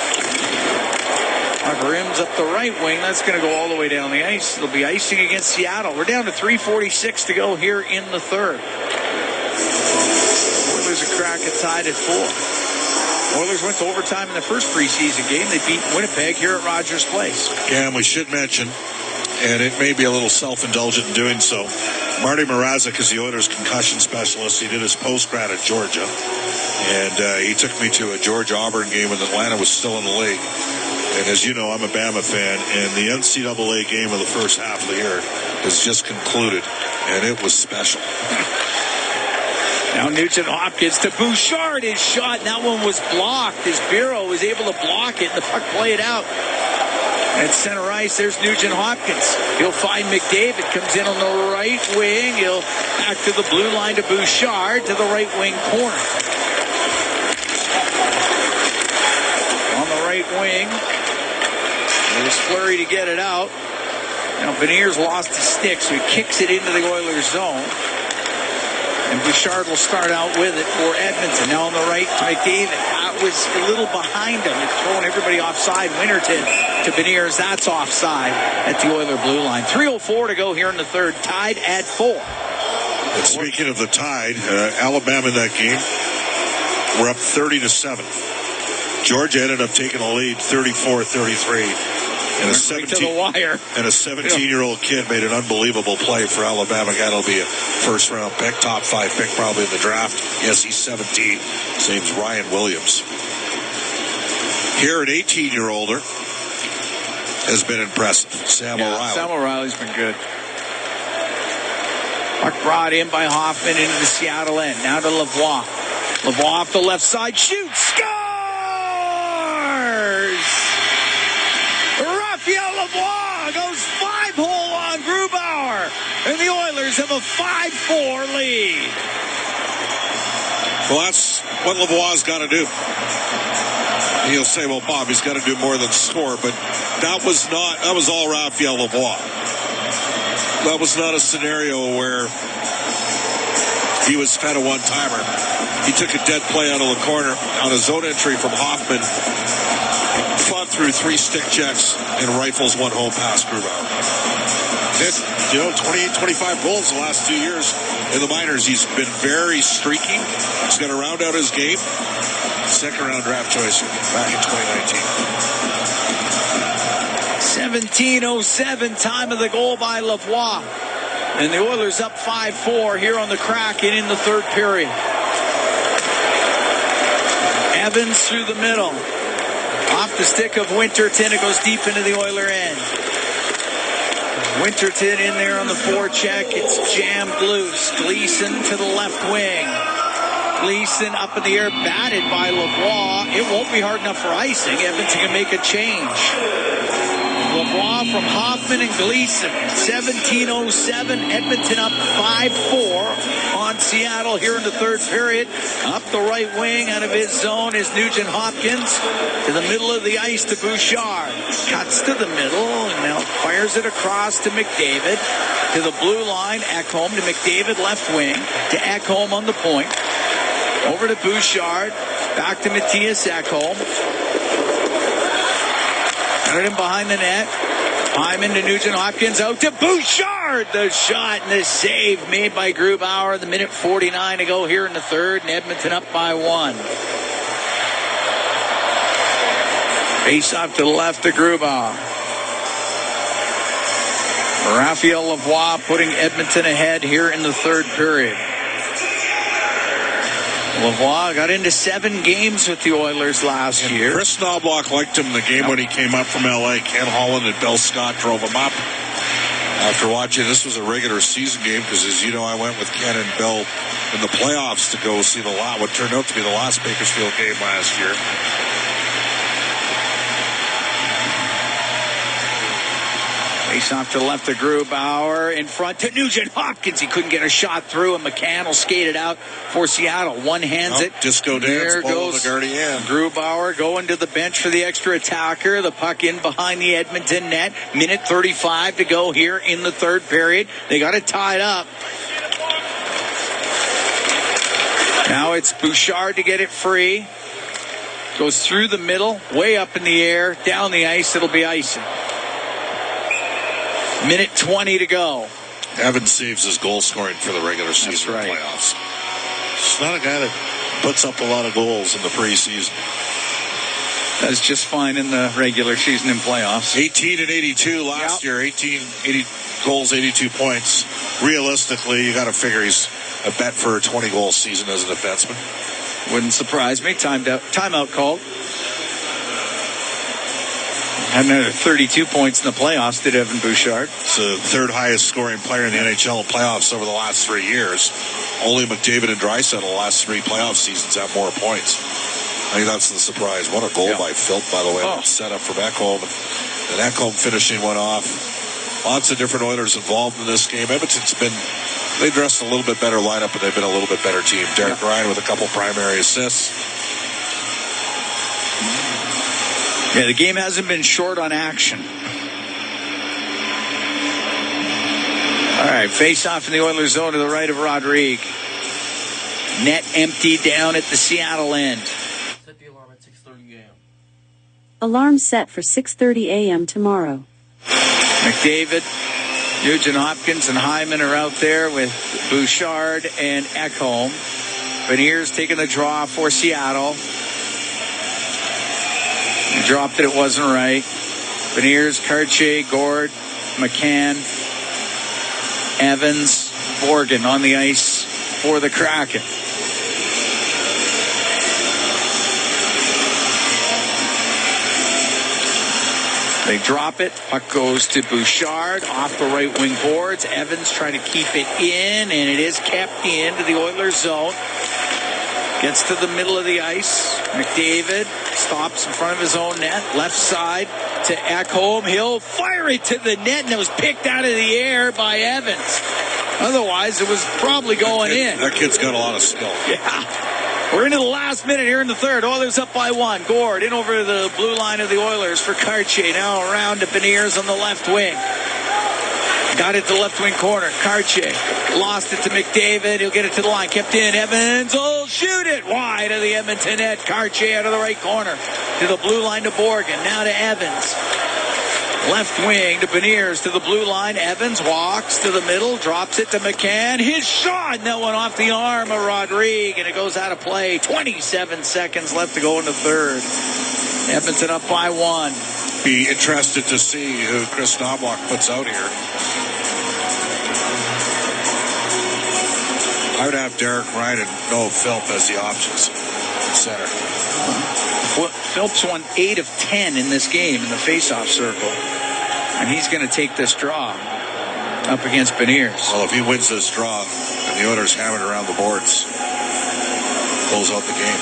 Puck rims up the right wing. That's going to go all the way down the ice. It'll be icing against Seattle. We're down to 3:46 to go here in the third. Oilers and Kraken tied at 4. Oilers went to overtime in the first preseason game. They beat Winnipeg here at Rogers Place. Yeah, and we should mention, and it may be a little self-indulgent in doing so, Marty Mrazek is the Oilers concussion specialist. He did his post-grad at Georgia, and he took me to a Georgia-Auburn game when Atlanta was still in the league. And as you know, I'm a Bama fan, and the NCAA game of the first half of the year has just concluded, and it was special. Now Nugent Hopkins to Bouchard. His shot, and that one was blocked. His Bureau was able to block it, and the puck played out. At center ice, there's Nugent Hopkins. He'll find McDavid. Comes in on the right wing. He'll back to the blue line to Bouchard to the right wing corner. On the right wing. There's Fleury to get it out. Now Beniers lost his stick, so he kicks it into the Oilers zone. And Bouchard will start out with it for Edmonton. Now on the right to McDavid. That was a little behind him. It's throwing everybody offside. Winterton to Beniers. That's offside at the Oiler blue line. 3:04 to go here in the third. Tied at 4. And speaking of the Tide, Alabama in that game, we're up 30-7. Georgia ended up taking the lead 34-33. And a 17-year-old kid made an unbelievable play for Alabama. That'll be a first-round pick, top 5 pick probably in the draft. Yes, he's 17. His name's Ryan Williams. Here, an 18-year-older has been impressive. Sam O'Reilly. Sam O'Reilly's been good. Puck brought in by Hoffman into the Seattle end. Now to Lavoie. Lavoie off the left side. Shoots. Scores! Raphael Lavoie goes 5-hole on Grubauer. And the Oilers have a 5-4 lead. Well, that's what Lavoie's got to do. You'll say, well, Bob, he's got to do more than score, but that was all Raphael Lavoie. That was not a scenario where he was kind of one-timer. He took a dead play out of the corner on a zone entry from Hoffman, fought through 3 stick checks, and rifles one home past Grubauer. 28, 25 goals the last 2 years in the minors. He's been very streaky. He's going to round out his game. Second-round draft choice back in 2019. 17:07, time of the goal by Lavoie. And the Oilers up 5-4 here on the Kraken in the third period. Evans through the middle. Off the stick of Winterton, it goes deep into the Oiler end. Winterton in there on the forecheck. It's jammed loose. Gleason to the left wing. Gleason up in the air, batted by Lavoie. It won't be hard enough for icing. Edmonton can make a change. Lavoie from Hoffman and Gleason. 17:07. Edmonton up 5-4 on Seattle here in the third period. Up the right wing out of his zone is Nugent Hopkins. To the middle of the ice to Bouchard. Cuts to the middle and now fires it across to McDavid. To the blue line, Ekholm to McDavid left wing. To Ekholm on the point. Over to Bouchard. Back to Matthias Ekholm. Got it in behind the net. Hyman to Nugent Hopkins. Out to Bouchard. The shot and the save made by Grubauer. The minute 49 to go here in the third. And Edmonton up by 1. Face off to the left to Grubauer. Raphael Lavoie putting Edmonton ahead here in the third period. Lavoie got into 7 games with the Oilers last year. Chris Knobloch liked him in the game when he came up from L.A. Ken Holland and Bill Scott drove him up. After watching, this was a regular season game because, as you know, I went with Ken and Bill in the playoffs to go see what turned out to be the last Bakersfield game last year. Face off to the left of Grubauer. In front to Nugent Hopkins. He couldn't get a shot through, and McCann will skate it out for Seattle. One hands it. Disco dance. There goes the Guardian. Grubauer going to the bench for the extra attacker. The puck in behind the Edmonton net. Minute 35 to go here in the third period. They got it tied up. Now it's Bouchard to get it free. Goes through the middle, way up in the air, down the ice. It'll be icing. Minute 20 to go. Evans saves his goal scoring for the regular season playoffs. He's not a guy that puts up a lot of goals in the preseason. That's just fine in the regular season and playoffs. 18 and 82 last year. 80 goals, 82 points. Realistically, you got to figure he's a bet for a 20-goal season as a defenseman. Wouldn't surprise me. Timeout called. Had another 32 points in the playoffs, did Evan Bouchard. It's the third highest scoring player in the NHL in playoffs over the last 3 years. Only McDavid and Draisaitl the last 3 playoff seasons have more points. I think that's the surprise. What a goal by Filth, by the way. Set up from Ekholm. And Ekholm finishing one off. Lots of different Oilers involved in this game. Edmonton's they dressed a little bit better lineup, and they've been a little bit better team. Derek Ryan with a couple primary assists. Yeah, the game hasn't been short on action. All right, face off in the Oilers zone to the right of Rodrigue. Net empty down at the Seattle end. Set the alarm at 6:30 a.m. Alarm set for 6:30 a.m. tomorrow. McDavid, Nugent Hopkins, and Hyman are out there with Bouchard and Ekholm. Beniers taking the draw for Seattle. He dropped it wasn't right. Beniers, Cartier, Gord, McCann, Evans, Borgen on the ice for the Kraken. They drop it. Puck goes to Bouchard off the right wing boards. Evans trying to keep it in, and it is kept into the Oilers zone. Gets to the middle of the ice. McDavid stops in front of his own net. Left side to Ekholm. He'll fire it to the net, and it was picked out of the air by Evans. Otherwise, it was probably going in. That kid's got a lot of skill. Yeah. We're into the last minute here in the third. Oilers up by 1. Gord in over the blue line of the Oilers for Kartye. Now around to Beniers on the left wing. Got it to the left wing corner. Kartye lost it to McDavid. He'll get it to the line. Kept in. Evans will shoot it wide of the Edmonton net. Kartye out of the right corner to the blue line to Borgen. Now to Evans. Left wing to Beniers to the blue line. Evans walks to the middle, drops it to McCann. His shot, and that went off the arm of Rodrigue, and it goes out of play. 27 seconds left to go in the third. Edmonton up by 1. Be interested to see who Chris Knobloch puts out here. I would have Derek Ryan and Noah Philp as the options. Center. Well, Phillips won 8 of 10 in this game in the faceoff circle. And he's going to take this draw up against Beniers. Well, if he wins this draw and the Oilers hammer it around the boards, close out the game.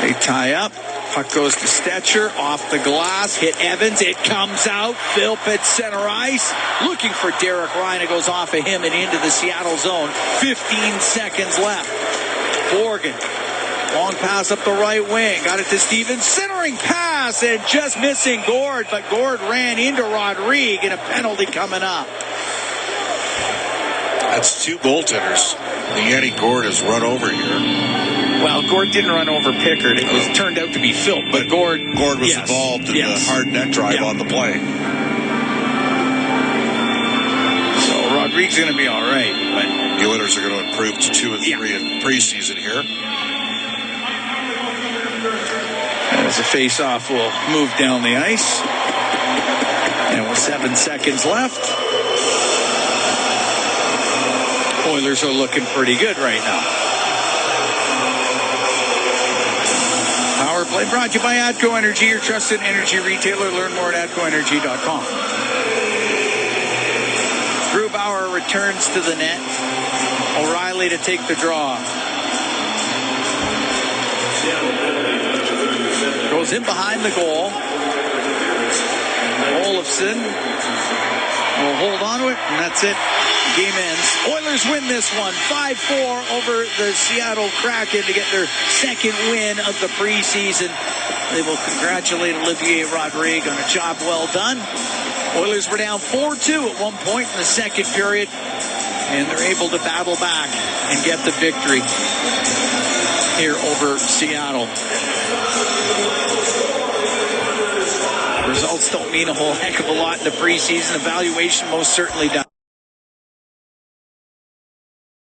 They tie up. Puck goes to Stetcher. Off the glass. Hit Evans. It comes out. Philp at center ice. Looking for Derek Ryan. It goes off of him and into the Seattle zone. 15 seconds left. Borgen. Long pass up the right wing. Got it to Stevens. Centering pass and just missing Gord. But Gord ran into Rodrigue and a penalty coming up. That's 2 goaltenders. The Yanni Gord has run over here. Well, Gord didn't run over Pickard. It was turned out to be Philp. But Gord was involved in the hard net drive on the play. So Rodrigue's going to be all right. But the Oilers are going to improve to 2 and 3 in preseason here. As the face-off will move down the ice. And with 7 seconds left, Oilers are looking pretty good right now. Power play brought to you by ATCO Energy, your trusted energy retailer. Learn more at ATCOenergy.com. Grubauer returns to the net. O'Reilly to take the draw. Goes in behind the goal. Olofsson will hold on to it, and that's it. Game ends. Oilers win this one 5-4 over the Seattle Kraken to get their second win of the preseason. They will congratulate Olivier Rodrigue on a job well done. Oilers were down 4-2 at one point in the second period, and they're able to battle back and get the victory here over Seattle. Results don't mean a whole heck of a lot in the preseason. Evaluation most certainly does.